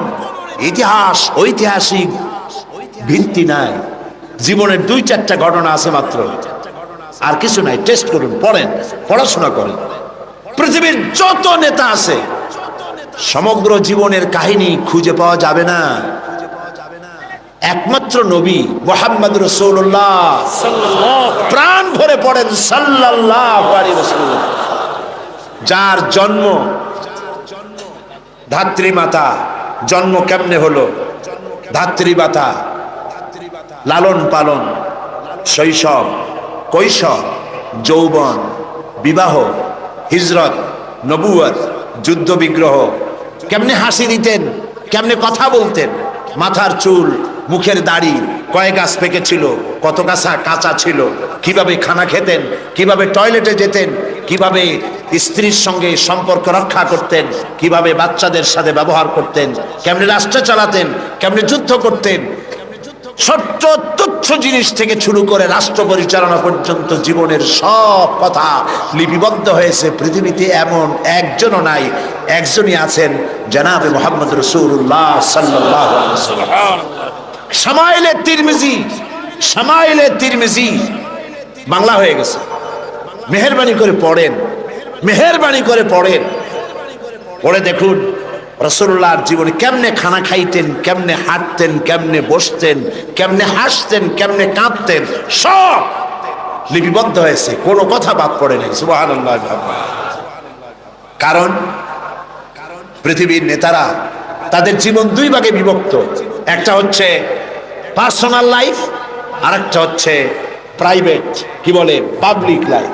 ইতিহাস ঐতিহাসিক ভিত্তি নাই। জীবনের 2-4টা ঘটনা আছে মাত্র, আর কিছু নাই। টেস্ট করুন, পড়েন, পড়াশোনা করেন। পৃথিবীর যত নেতা আছে সমগ্র জীবনের কাহিনী খুঁজে পাওয়া যাবে না। একমাত্র নবী মুহাম্মদ রাসূলুল্লাহ প্রাণ ভরে পড়েন সাল্লাল্লাহু আলাইহি ওয়াসাল্লাম, যার জন্ম ধাত্রী মাতা। জন্ম কেমনে হলো? ধাত্রী মাতা, লালন পালন, শৈশব, কৈশোর, যৌবন, বিবাহ, হিজরত, নবুয়ত, যুদ্ধ বিগ্রহ, কেমনে হাসি দিতেন, কেমনে কথা বলতেন, মাথার চুল, মুখের দাড়ি কয় গাছ পেকেছিল, কত কাঁচা কাঁচা ছিল, কিভাবে খানা খেতেন, কিভাবে টয়লেটে যেতেন, কিভাবে স্ত্রীর সঙ্গে সম্পর্ক রক্ষা করতেন, কিভাবে বাচ্চাদের সাথে ব্যবহার করতেন, কেমনে রাষ্ট্র চালাতেন, কেমনে যুদ্ধ করতেন, ছোট্ট তুচ্ছ জিনিস থেকে শুরু করে রাষ্ট্র পরিচালনা পর্যন্ত জীবনের সব কথা লিপিবদ্ধ হয়েছে। পৃথিবীতে এমন একজনও নাই, একজনই আছেন জনাবে মুহাম্মদ রাসূলুল্লাহ সাল্লাল্লাহু আলাইহি ওয়াসাল্লাম। শামাইলে তিরমিজি, শামাইলে তিরমিজি বাংলা হয়ে গেছে, মেহেরবানি করে পড়েন, মেহেরবানি করে পড়েন, পড়ে দেখুন রাসূলুল্লাহর জীবনে কেমনে খানা খাইতেন, কেমনে হাঁটতেন, কেমনে বসতেন, কেমনে হাসতেন, কেমনে কাঁদতেন, সব লিপিবদ্ধ হয়েছে, কোনো কথা বাদ পড়ে নাই। সুবহানাল্লাহ। কারণ পৃথিবীর নেতারা তাদের জীবন দুই ভাগে বিভক্ত, একটা হচ্ছে পার্সোনাল লাইফ, আর একটা হচ্ছে প্রাইভেট, কি বলে public life,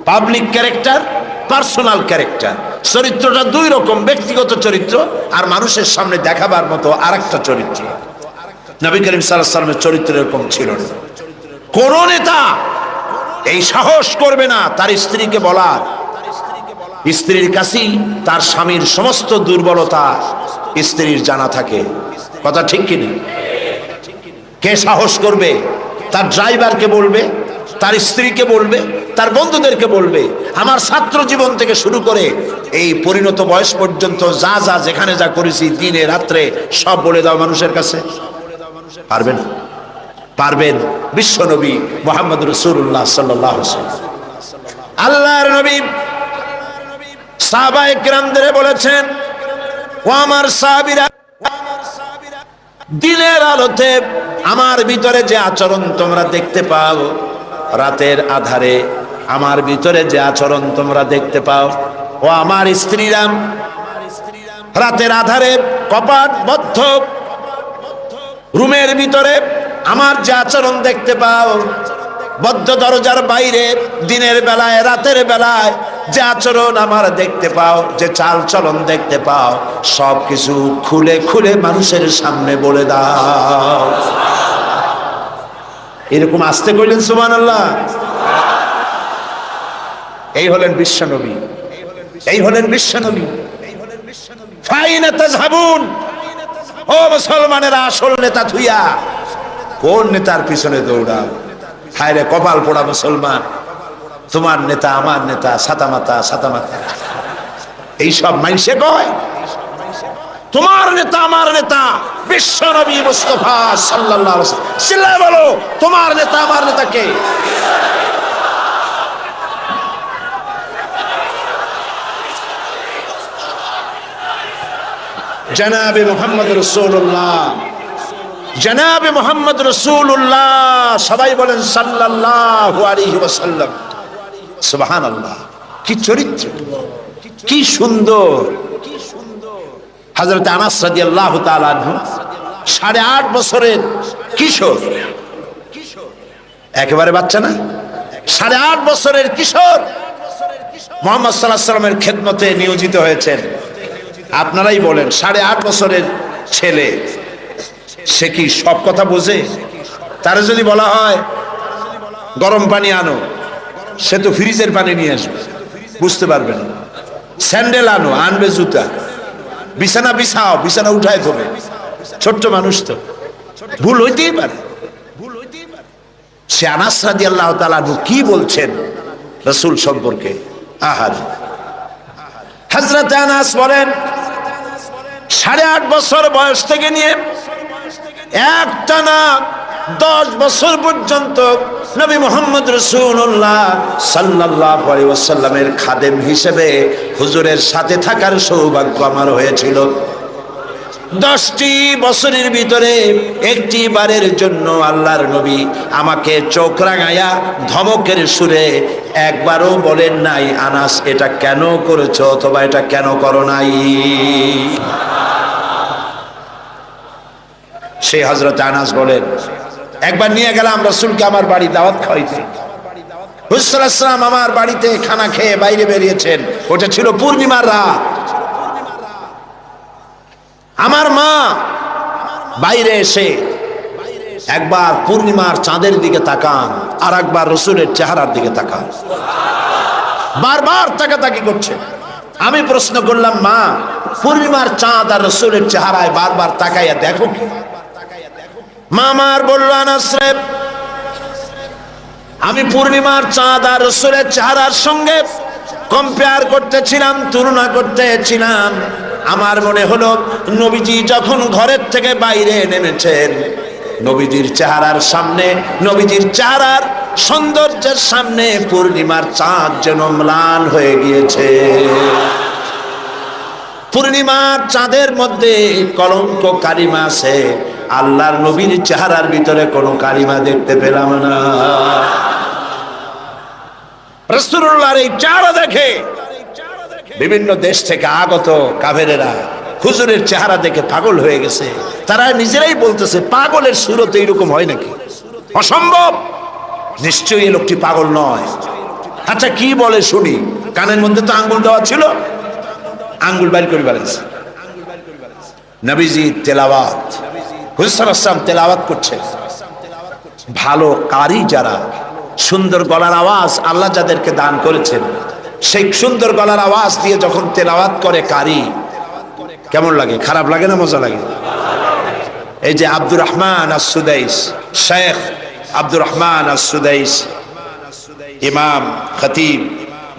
public character, personal character. চরিত্রটা দুই রকম, ব্যক্তিগত চরিত্র আর মানুষের সামনে দেখাবার মতো আরেকটা চরিত্র। নবী করিম সাল্লাল্লাহু আলাইহি ওয়াসাল্লামের চরিত্র এরকম ছিল না। কোন নেতা এই সাহস করবে না তার স্ত্রীকে বলার, স্ত্রীর কাছেই তার স্বামীর সমস্ত দুর্বলতা স্ত্রীর জানা থাকে। কথা ঠিক কিনা? কে সাহস করবে তার ড্রাইভারকে বলবে, তার স্ত্রীকে বলবে, তার বন্ধুদেরকে বলবে, আমার ছাত্র জীবন থেকে শুরু করে এই পরিণত বয়স পর্যন্ত যা যা যেখানে যা করেছি দিনে রাত্রে সব বলে দাও মানুষের কাছে? পারবে না। পারবেন বিশ্ব নবী মুহাম্মদ রাসূলুল্লাহ সাল্লাল্লাহু আলাইহি ওয়াসাল্লাম। আল্লাহর নবী সাহাবায়ে কিরামদের বলেছেন, ও আমার সাহাবীরা, দিনের আলোতে আমার ভিতরে যে আচরণ তোমরা দেখতে পাও, রাতের আধারে আমার ভিতরে যে আচরণ তোমরা দেখতে পাও, ও আমার স্ত্রীরা, রাতের আধারে কপাট বদ্ধ রুমের ভিতরে আমার যে আচরণ দেখতে পাও, বদ্ধ দরজার বাইরে দিনের বেলায় রাতের বেলায় যে আচরণ আমার দেখতে পাও, যে চাল চলন দেখতে পাও, সব কিছু খুলে খুলে মানুষের সামনে বলে দাও। এরকম আসতে কইলেন সুবহানাল্লাহ। এই হলেন বিশ্বনবী, এই হলেন বিশ্বনবী। ফাইনা তাযহাবুন, ও মুসলমানেরা, আসল নেতা থুইয়া কোন নেতার পিছনে দৌড়াও? হায় রে কপাল পোড়া মুসলমান, তোমার নেতা আমার নেতা সাতামাতা সাতামাতা এইসব মাইনসে কয়। তোমার নেতা আমার নেতা বিশ্বনবী মুস্তাফা সাল্লাল্লাহু আলাইহি ওয়াসাল্লাম। চিল্লায় বলো, তোমার নেতা আমার নেতা কে? জনাবে মুহাম্মদ রাসূলুল্লাহ, জনাবে মুহাম্মদ রাসূলুল্লাহ। সবাই বলেন সাল্লাল্লাহু আলাইহি ওয়াসাল্লাম। সুবহানাল্লাহ, কি চরিত্র, কি সুন্দর। হযরত আনাস রাদিয়াল্লাহু তাআলা আনহু 8.5 বছরের কিশোর, একেবারে বাচ্চা না, 8.5 বছরের কিশোর মুহাম্মদ সাল্লাল্লাহু আলাইহি ওয়াসাল্লামের খেদমতে নিয়োজিত হয়েছেন। আপনারাই বলেন, 8.5 বছরের ছেলে, সে কি সব কথা বোঝে? তারে যদি বলা হয় গরম পানি আনো, সে তো ফ্রিজের পানি নিয়ে আসবে, বুঝতে পারবে না। স্যান্ডেল আনো, আনবে জুতা। বিছানা বিছাও, বিছানা উঠায় দেবে। ছোট্ট মানুষ তো, ভুল হইতেই পারে। সে আনাস রাদিয়াল্লাহু তাআলা আনহু কি বলছেন রাসূল সম্পর্কে? আহার, হযরত আনাস বলেন, 8.5 বছর বয়স থেকে নিয়ে একটানা 10 বছর পর্যন্ত নবী মুহাম্মদ রাসূলুল্লাহ সাল্লাল্লাহু আলাইহি ওয়াসাল্লামের খাদেম হিসেবে হুজুরের সাথে থাকার সৌভাগ্য আমার হয়েছিল। 10টি বছরের ভিতরে একটি বারের জন্য আল্লাহর নবী আমাকে চোখ রাঙায়া ধমকের সুরে একবারও বলেন নাই, আনাস এটা কেন করেছো অথবা এটা কেন করো নাই। সেই হযরত আনাস বলেন, একবার নিয়ে গেলাম রাসূলকে আমার বাড়ি দাওয়াত খাওয়াইতে। হুজুর সাল্লাল্লাহু আলাইহি ওয়াসাল্লাম আমার বাড়িতে খানা খেয়ে বাইরে বেরিয়েছেন। ওটা ছিল পূর্ণিমার রাত। বাইরে এসে একবার পূর্ণিমার চাঁদের দিকে তাকান, আর একবার রসুলের চেহারার দিকে তাকান। বারবার তাকাতাকি করছে। আমি প্রশ্ন করলাম, মা, পূর্ণিমার চাঁদ আর রসুলের চেহারায় বারবার তাকাইয়া দেখো কি? মা আমার বলল, আনাস রে, আমি পূর্ণিমার চাঁদ আর রসুলের চেহারার সঙ্গে কম্পেয়ার করতেছিলাম, তুলনা করতেছিলাম। আমার মনে হলো নবীজি যখন ঘরের থেকে বাইরে নেমেছেন, নবীজির চেহারার সামনে, নবীজির চেহারার সৌন্দর্যের সামনে পূর্ণিমার চাঁদ যেন ম্লান হয়ে গিয়েছে। পূর্ণিমার চাঁদের মধ্যে কলঙ্ক কালিমা আছে, আল্লাহর নবীর চেহারার ভিতরে কোনো কালিমা দেখতে পেলাম না। রাসূলুল্লাহর এই চেহারা দেখে বিভিন্ন দেশ থেকে আগত কাফেরেরা হুজুরের চেহারা দেখে পাগল হয়ে গেছে। তারা নিজেরাই বলতেছে, পাগলের সুরত এইরকম হয় নাকি? অসম্ভব, নিশ্চয়ই এই লোকটি পাগল নয়। আচ্ছা কি বলে শুনি। কানের মধ্যে তো আঙ্গুল দেওয়া ছিল, আঙ্গুল বাইর করে বেড়েছে। নবীজি তেলাওয়াত, হুজুর সাল্লাল্লাহু আলাইহি ওয়াসাল্লাম তেলাওয়াত করছে। ভালো কারি যারা, সুন্দর গলার আওয়াজ আল্লাহ যাদেরকে দান করেছেন, সেই সুন্দর গলার আওয়াজ দিয়ে যখন তেলাওয়াত করে কারি, কেমন লাগে? খারাপ লাগে না মজা লাগে? এই যে আব্দুর রহমান আস-সুদাইস, শেখ আব্দুর রহমান আস-সুদাইস, ইমাম খতিব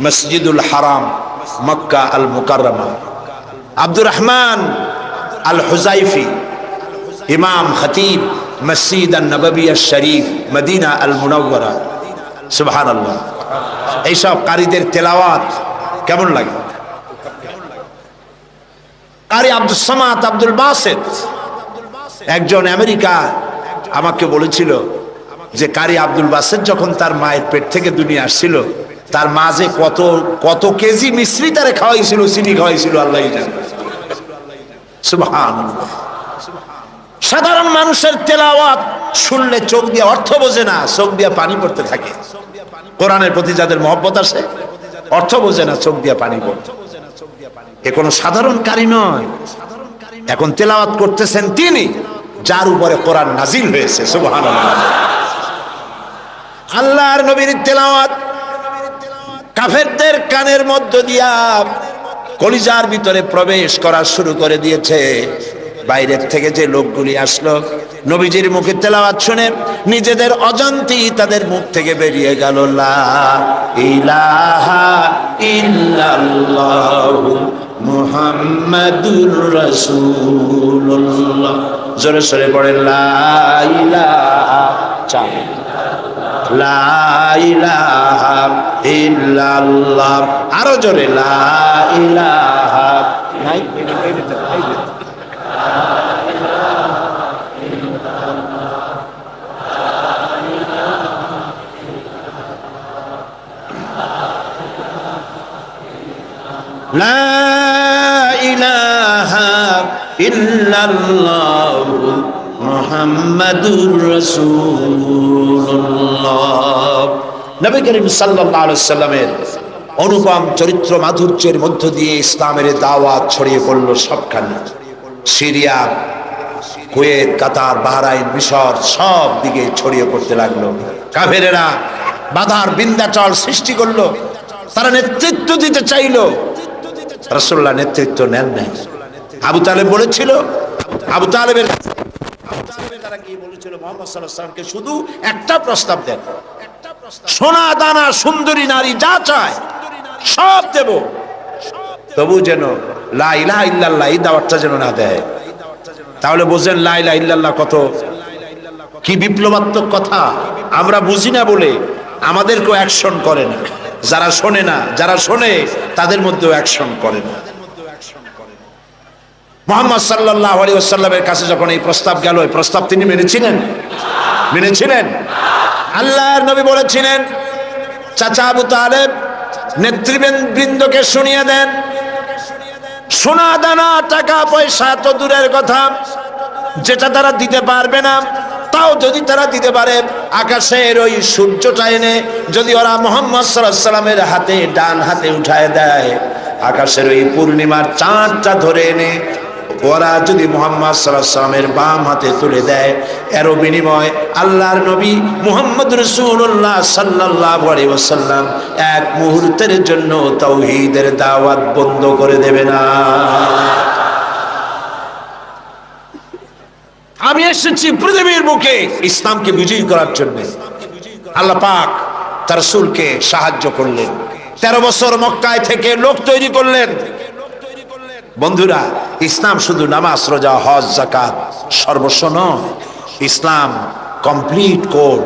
মসজিদুল হারাম মক্কা আল মুকাররমা, আব্দুর রহমান আল হুজাইফি, ইমাম খতিব মসজিদ আন-নববী আশ-শরীফ মদিনা আল মুনাওয়ারা। সুবহানাল্লাহ। এইসব কারীদের তেলাওয়াত কেমন লাগে? কারি আব্দুল সামাদ আব্দুল বাসেত, একজন আমেরিকা আমাকে বলেছিল যে কারি আব্দুল বাসেত যখন তার মায়ের পেট থেকে দুনিয়া আসছিল, তার মা যে কত কত কেজি মিশ্রি তারে খাওয়াইছিল, চিনি খাওয়াইছিল, আল্লাহই জানে। সুবহানাল্লাহ। সাধারণ মানুষের তেলাওয়াত শুনলে চোখ দিয়ে অর্থ বোঝে না, চোখ দিয়ে পানি পড়তে থাকে। কোরআনের প্রতি যাদের মহব্বত আছে, অর্থ বোঝে না, চোখ দিয়ে পানি পড়ে। এ কোনো সাধারণ কারি নয়। এখন তেলাওয়াত করতেছেন তিনি, যার উপরে কোরআন নাজিল হয়েছে। সুবহানাল্লাহ। আল্লাহর নবীর তেলাওয়াত কাফেরদের কানের মধ্য দিয়া কলিজার ভিতরে প্রবেশ করা শুরু করে দিয়েছে। বাইরের থেকে যে লোকগুলি আসলো, নবীজির মুখে তেলাওয়াত শুনে নিজেদের অজান্তেই তাদের মুখ থেকে বেরিয়ে গেল, লা ইলাহা ইল্লাল্লাহু মুহাম্মাদুর রাসূলুল্লাহ। জোরে সরে পড়ে লা ইলাহা, লা ইলাহা ইল্লাল্লাহ। আরো জোরে লা ইলাহা। নাই লা ইলাহা ইল্লাল্লাহু মুহাম্মাদুর রাসূলুল্লাহ। নবী করিম সাল্লাল্লাহু আলাইহি ওয়াসাল্লামের অনুপম চরিত্র মাধুর্যের মধ্য দিয়ে ইসলামের দাওয়াত ছড়িয়ে পড়ল সবখানে। সিরিয়া, কুয়েত, কাতার, বাহরাইন, মিশর সব দিকে ছড়িয়ে পড়তে লাগলো। কাফেরেরা বাধার বিন্ধ্যাচল সৃষ্টি করলো। তারা নেতৃত্ব দিতে চাইলো, রাসূলুল্লাহ নেতৃত্ব নেন নাই। আবু তালেব বলেছিল, আবু তালেবের তারা কি বলেছিল, মুহাম্মদ সাল্লাল্লাহু আলাইহি ওয়াসাল্লামকে শুধু একটা প্রস্তাব দেন, সোনা দানা সুন্দরী নারী যা চায় সব দেব, তবু যেন লা ইলাহা ইল্লাল্লাহ এই দাওয়াতটা যেন না দেয়। তাহলে বোঝেন লা ইলাহা ইল্লাল্লাহ কত কি বিপ্লবাত্মক কথা। আমরা বুঝি না বলে আমাদেরকেও অ্যাকশন করে না, যারা শোনে না, যারা শোনে তাদের মধ্যেও অ্যাকশন করে না। মুহাম্মদ সাল্লাল্লাহু আলাইহি ওয়াসাল্লামের কাছে যখন এই প্রস্তাব গেল, এই প্রস্তাব তিনি মেনেছিলেন? মেনেছিলেন। আল্লাহর নবী বলেছিলেন, চাচা আবু তালেব নেতৃবৃন্দকে শুনিয়ে দেন, সোনা দানা টাকা পয়সা তো দূরের কথা, যেটা তারা দিতে পারবে না, তাও যদি তারা দিতে পারে আকাশের ওই সূর্যটা এনে যদি ওরা মুহাম্মদ সাল্লাল্লাহু আলাইহি ওয়াসাল্লামের হাতে, ডান হাতে উঠায় দেয়, আকাশের ওই পূর্ণিমার চাঁদটা ধরে এনে ওরা যদি মুহাম্মদ সাল্লাল্লাহু আলাইহি ওয়াসাল্লামের বাম হাতে তুলে দেয়, এর বিনিময় আল্লাহর নবী মুহাম্মদ রাসূলুল্লাহ সাল্লাল্লাহু আলাইহি ওয়াসাল্লাম এক মুহূর্তের জন্য তাওহীদের দাওয়াত বন্ধ করে দেবে না। আমি এসেছি পৃথিবীর বুকে ইসলামকে বিজয়ী করার জন্য। আল্লাহ পাক তার রাসূলকে সাহায্য করলেন, 13 বছর মক্কায় থেকে লোক তৈরি করলেন। বন্ধুরা, ইসলাম শুধু নামাজ, রোজা, হজ, যাকাত সর্বস্ব নয়। ইসলাম কমপ্লিট কোড,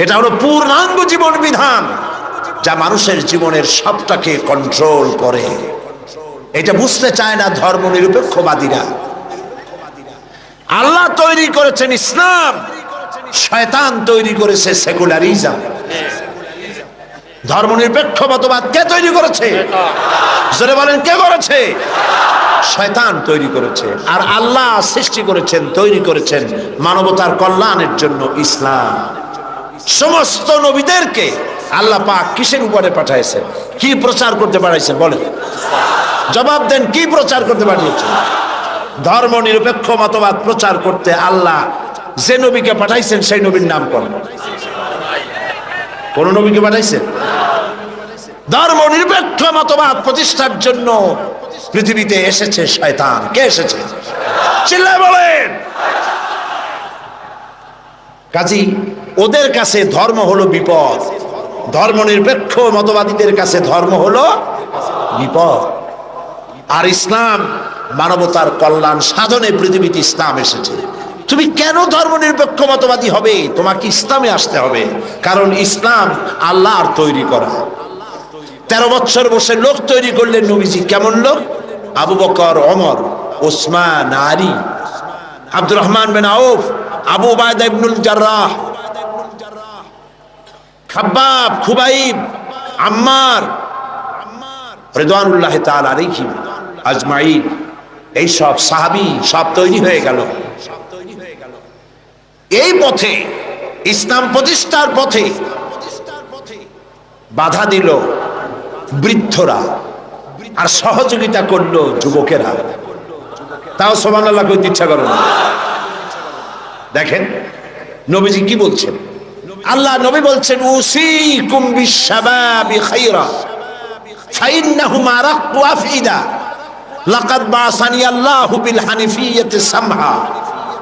এটা হলো পূর্ণাঙ্গ জীবন বিধান যা মানুষের জীবনের সবটাকে কন্ট্রোল করে। এটা বুঝতে চায় না ধর্ম নিরপেক্ষবাদীরা। আল্লাহ তৈরি করেছেন ইসলাম, শয়তান তৈরি করেছে সেকুলারিজম। ধর্মনিরপেক্ষ মতবাদ কে তৈরি করেছে? জোরে বলেন, কে করেছে? শয়তান তৈরি করেছে। আর আল্লাহ সৃষ্টি করেছেন, তৈরি করেছেন মানবতার কল্যাণের জন্য ইসলাম। সমস্ত নবীদেরকে আল্লাহ পাক কিসের উপরে পাঠাইছেন? কি প্রচার করতে পাঠাইছেন? বলেন, জবাব দেন, কি প্রচার করতে পাঠিয়েছেন? ধর্ম নিরপেক্ষ মতবাদ প্রচার করতে আল্লাহ যে নবীকে পাঠাইছেন সেই নবীর নাম কোন? কোন নবীকে পাঠাইছেন? ধর্ম নিরপেক্ষ মতবাদ প্রতিষ্ঠার জন্য পৃথিবীতে এসেছে শয়তান। কে এসেছে? চিল্লায় বলেন। কাজী ওদের কাছে ধর্ম হলো বিপদ, ধর্ম নিরপেক্ষ মতবাদীদের কাছে ধর্ম হলো বিপদ। আর ইসলাম মানবতার কল্যাণ সাধনে পৃথিবীতে ইসলাম এসেছে। তুমি কেন ধর্ম নিরপেক্ষ মতবাদী হবে? তোমাকে ইসলামে আসতে হবে, কারণ ইসলাম আল্লাহর তৈরি করা। 13 বছর বসে লোক তৈরি করলেন নবীজি। কেমন লোক? আবু বকর, ওমর, ওসমান, আলী, আব্দুর রহমান বিন আউফ, আবু উবাইদা ইবনুল জাররাহ, খাব্বাব, খুবাইব, আম্মার রিদওয়ানুল্লাহি তাআলা আলাইহিম আজমাইন। এই সব সাহাবী সব তৈরি হয়ে গেল। এই পথে, ইসলাম প্রতিষ্ঠার পথে বাধা দিল বৃদ্ধরা, আর সহযোগিতা করলো যুবকেরা। তাও সুবহানাল্লাহ কইতে ইচ্ছা করে না। দেখেন নবীজি কি বলছেন। আল্লাহ নবী বলছেন, উসিকুম বিশ-শাবাবি খায়রা ফাইন্নাহুম আরাক্কু আফইদা লাকাদ বাসানি আল্লাহু বিল হানিফিয়্যাতি সামহা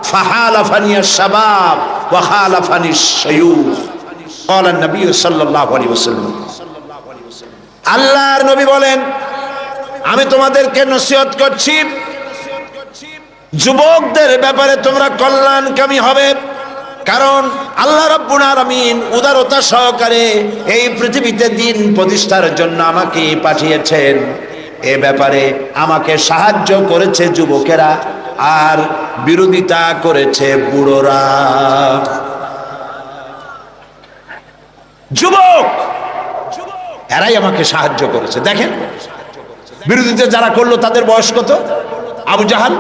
ফাহালাফানি আশ-শাবাব ওয়া খালাফানি আশ-শায়ুখ ক্বালা নবী সাল্লাল্লাহু আলাইহি ওয়াসাল্লাম। আল্লাহর নবী বলেন, আমি তোমাদেরকে নসিহত করছি, যুবকদের ব্যাপারে তোমরা কল্যাণকামী হবে, কারণ আল্লাহ রাব্বুল আলামিন উদারতা সহকারে এই পৃথিবীতে দিন প্রতিষ্ঠার জন্য আমাকে পাঠিয়েছেন। এ ব্যাপারে আমাকে সাহায্য করেছে যুবকেরা, আর বিরোধিতা করেছে বুড়োরা। যুবক এরাই আমাকে সাহায্য করেছে। দেখেন বিরোধিতা যারা করলো তাদের বয়স কত? আবু জাহাল,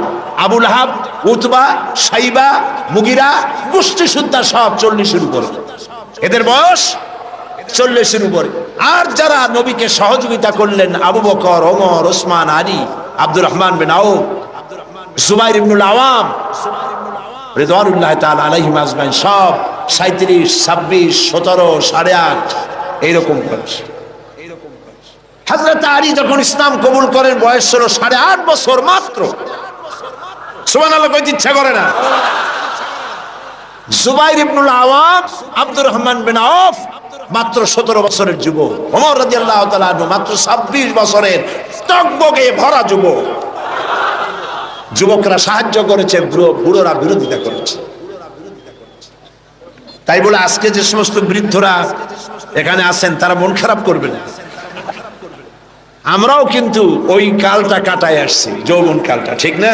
আবু লাহাব, উতবা, সাইবা, মুগিরা, গোষ্ঠী সুদ্ধা সব 40-এর উপরে। এদের বয়স 40-এর উপরে। আর যারা নবীকে সহযোগিতা করলেন, আবু বকর, ওমর, ওসমান, আলী, আব্দুর রহমান বিন আউফ, জুবাইর ইবনুল আওয়াম রিদওয়ানুল্লাহি তাআলা আলাইহিম আজমাইন, সব 37, 26, 17, 8.5 এইরকম বয়স। হযরত আলী যখন ইসলাম কবুল করেন বয়স ছিল 8.5 বছর মাত্র। সুবহানাল্লাহ কইতে ইচ্ছা করে না। জুবাইর ইবনুল আওয়াম, আব্দুর রহমান বিন আউফ মাত্র 17 বছরের যুবক। ওমর রাদিয়াল্লাহু তাআলা আনহু মাত্র 26 বছরের টকবগে ভরা যুবক। যুবকরা সাহায্য করেছে, বুড়োরা বিরোধিতা করেছে। তাই বলে আজকে যে সমস্ত বৃদ্ধরা এখানে আছেন তারা মন খারাপ করবেন। আমরাও কিন্তু ওই কালটা কাটায় আসছি, যৌবন কালটা, ঠিক না?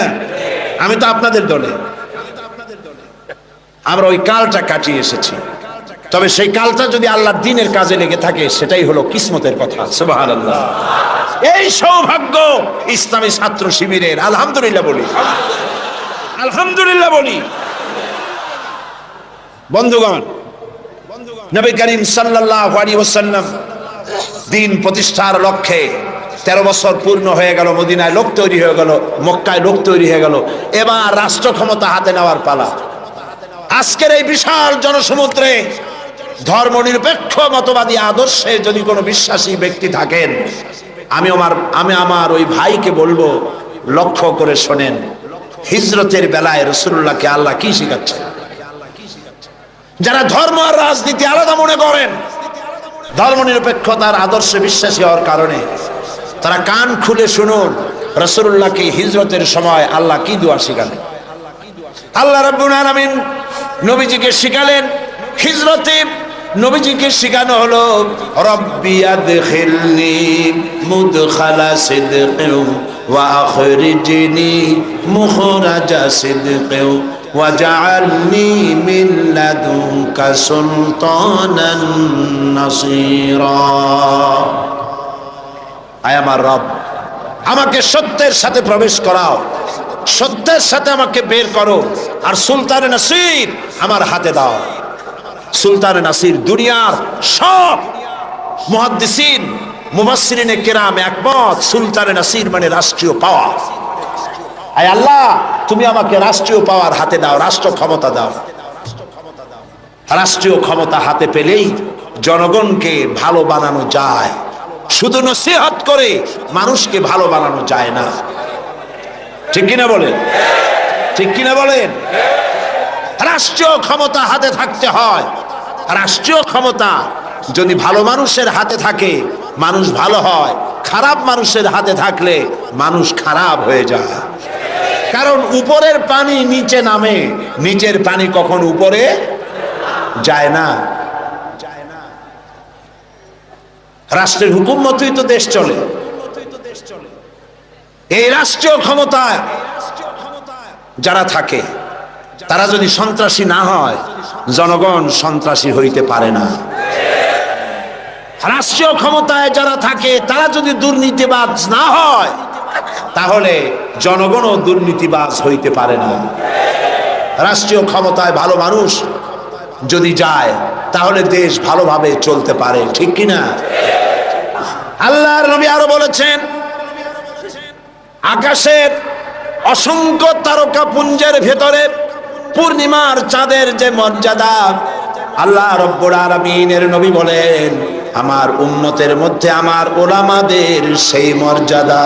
আমি তো আপনাদের দলে, আমরা ওই কালটা কাটিয়ে এসেছি। তবে সেই কালটা যদি আল্লাহর দ্বীনের কাজে লেগে থাকে সেটাই হলো কিসমতের কথা। সুবহানাল্লাহ। এই সৌভাগ্য ইসলামী ছাত্র শিবিরের। আলহামদুলিল্লাহ বলি, আলহামদুলিল্লাহ বলি। বন্ধুগণ, নবী করিম সাল্লাল্লাহু আলাইহি ওয়াসাল্লাম দ্বীন প্রতিষ্ঠার লক্ষ্যে 13 বছর পূর্ণ হয়ে গেল, মদিনায় লোক তৈরি হয়ে গেল, মক্কায় লোক তৈরি হয়ে গেল, এবার রাষ্ট্র ক্ষমতা হাতে নেওয়ার পালা। আজকের এই বিশাল জনসমুদ্রে ধর্মনিরপেক্ষ মতবাদী আদর্শে যদি কোনো বিশ্বাসী ব্যক্তি থাকেন, আমি আমার ওই ভাইকে বলবো, লক্ষ্য করে শোনেন, হিজরতের বেলায় রাসূলুল্লাহকে আল্লাহ কি শিখাচ্ছেন। যারা ধর্ম আর রাজনীতি আলাদা মনে করেন, ধর্মনিরপেক্ষতার আদর্শে বিশ্বাসী হওয়ার কারণে তারা কান খুলে শুনুন, রাসূলুল্লাহকে হিজরতের সময় আল্লাহ কি দোয়া শিখালেন। আল্লাহ রাব্বুল আলামিন নবীজিকে শিখালেন হিজরতে। নবীজিকে শিখানো হলো, রব্বি আদখিলনি মুদখালা সিদকিন ওয়া আখরিজনি মুখরাজা সিদকিন ওয়াজআলনি মিন লাদুনকা সুলতানান নাসীরা। আয় আমার রব, আমাকে সত্যের সাথে প্রবেশ করাও, সত্যের সাথে আমাকে বের করো, আর সুলতানে নাসির আমার হাতে দাও। সুলতানে নাসির দুনিয়ার সব মুহাদ্দিসিন মুফাসসিরিনে কেরাম একমত, সুলতানে নাসির মানে রাষ্ট্রীয় পাওয়ার। আয় আল্লাহ, তুমি আমাকে রাষ্ট্রীয় পাওয়ার হাতে দাও, রাষ্ট্র ক্ষমতা দাও। রাষ্ট্রীয় ক্ষমতা হাতে পেলেই জনগণকে ভালো বানানো যায়, শুধু নসিহত করে মানুষকে ভালো বানানো যায় না। ঠিক কিনা বলেন? ঠিক কিনা বলেন? রাষ্ট্রীয় ক্ষমতা হাতে থাকতে হয়। রাষ্ট্রীয় ক্ষমতা যদি ভালো মানুষের হাতে থাকে, মানুষ ভালো হয়। খারাপ মানুষের হাতে থাকলে মানুষ খারাপ হয়ে যায়। কারণ উপরের পানি নিচে নামে, নিচের পানি কখন উপরে যায় না। রাষ্ট্রের হুকুম মতোই তো দেশ চলে। এই রাষ্ট্রীয় ক্ষমতায় যারা থাকে, তারা যদি সন্ত্রাসী না হয়, জনগণ সন্ত্রাসী হইতে পারে না। রাষ্ট্রীয় ক্ষমতায় যারা থাকে, তারা যদি দুর্নীতিবাজ না হয়, তাহলে জনগণও দুর্নীতিবাজ হইতে পারে না। রাষ্ট্রীয় ক্ষমতায় ভালো মানুষ যদি যায়, তাহলে দেশ ভালোভাবে চলতে পারে। ঠিক কিনা? আল্লাহর নবী আরো বলেছেন, আকাশের অসংখ্য তারকা পুঞ্জের ভেতরে পূর্ণিমার চাঁদের যে মর্যাদা, আল্লাহ রব্বুল আলামিনের নবী বলেন, আমার উম্মতের মধ্যে আমার উলামাদের সেই মর্যাদা।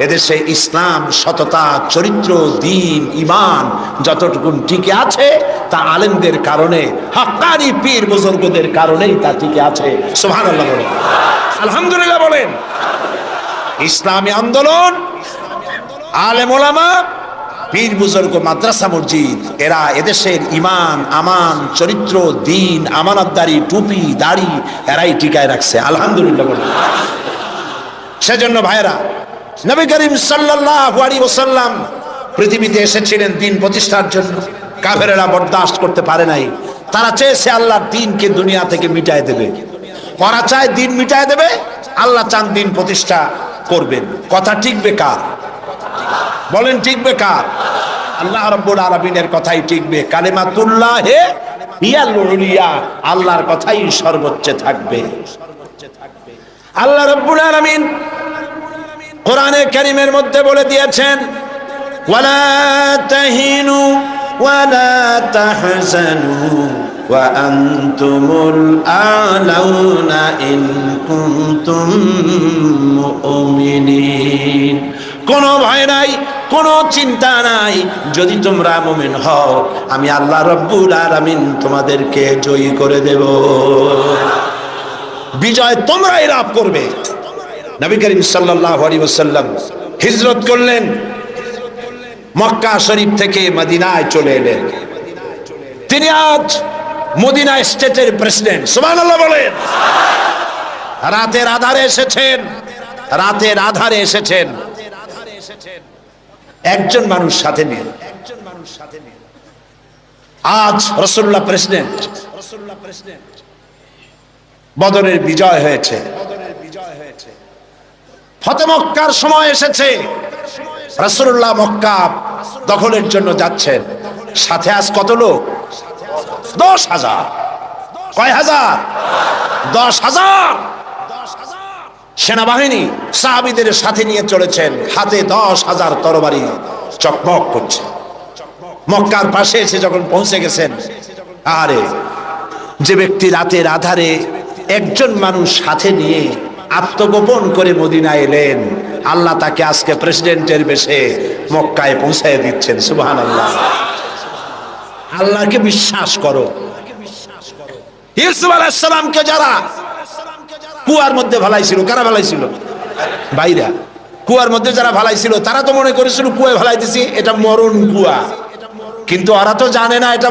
এদেশে ইসলাম, সততা, চরিত্র, দ্বীন, ঈমান যতটুকু টিকে আছে, তা আলেমদের কারণে, হাক্কানি পীর বুজুর্গদের কারণেই তা টিকে আছে। সুবহানাল্লাহ বলেন, আলহামদুলিল্লাহ বলেন। ইসলামী আন্দোলন, আলেম ওলামা, পীর বুজুর্গ, মাদ্রাসা মসজিদ, এরা এদেশের ঈমান, আমান, চরিত্র, দ্বীন, আমানতদারি, টুপি, দাড়ি এরাই টিকায় রাখছে। আলহামদুলিল্লাহ বলেন। সেজন্য ভাইরা, নবী করিম সাল্লাল্লাহু আলাইহি ওয়াসাল্লাম পৃথিবীতে এসেছিলেন দ্বীন প্রতিষ্ঠার জন্য। কাফেরেরা বরদাস্ত করতে পারে নাই। তারা চেয়েছে আল্লাহর দ্বীনকে দুনিয়া থেকে মিটায় দেবে। ওরা চায় দ্বীন মিটায় দেবে, আল্লাহ চান দ্বীন প্রতিষ্ঠা করবেন। কথা টিকবে কার? বলেন টিকবে কার? আল্লাহ রাব্বুল আলামিনের কথাই টিকবে। কালিমাতুল্লাহে হিয়াল উলিয়া, আল্লাহর কথাই সর্বোচ্চ থাকবে। আল্লাহ রাব্বুল আলামিন কোরআনে কারীমের মধ্যে বলে দিয়েছেন, ওয়ালা তাহিনু ওয়ালা তাহজানু ওয়া আনতুমুল আ'লাউনা ইন কুনতুম মুমিনিন। কোনো ভয় নাই, কোনো চিন্তা নাই, যদি তোমরা মুমিন হও, আমি আল্লাহ রাব্বুল আলামিন তোমাদেরকে জয়ী করে দেব। বিজয় তোমরাই লাভ করবে। নবী করিম সাল্লাল্লাহু আলাইহি ওয়াসাল্লাম হিজরত করলেন, মক্কা শরীফ থেকে মদিনায় চলে এলেন। তিনি আজ মদিনা স্টেটের প্রেসিডেন্ট। সুবহানাল্লাহ বলেন। রাতের আধারে এসেছেন, রাতের আধারে এসেছেন। একজন মানুষ সাথে নিয়ে, আজ রাসূলুল্লাহ প্রেসিডেন্ট। বদরের বিজয় হয়েছে, ফতে মক্কার সময় এসেছে। রাসূলুল্লাহ মক্কা দখলের জন্য যাচ্ছেন। সাথে আজ কত লোক? 10,000। কয় হাজার? 10,000। সেনাবাহিনী সাহাবীদের সাথে নিয়ে চলেছেন, হাতে 10,000 তরবারি চকমক করছে। মক্কার পাশে এসে যখন পৌঁছে গেছেন, আরে যে ব্যক্তি রাতের আধারে একজন মানুষ সাথে নিয়ে আত্মগোপন করে মদিনায় এলেন, আল্লাহ তাকে আজকে প্রেসিডেন্টের বেশে মক্কায় পৌঁছায় দিচ্ছেন। সুবহানাল্লাহ। আল্লাহকে বিশ্বাস করো। ইউসুফ আলাইহিস সালামকে যারা কুয়ার মধ্যে ভালাইছিল, কারা ভালাইছিল? ভাইরা। কুয়ার মধ্যে যারা ভালাইছিল তারা তো মনে করেছিল কুয়ায় ভালাই দিছি, এটা মরণ কুয়া। কিন্তু ওরা তো জানে না এটা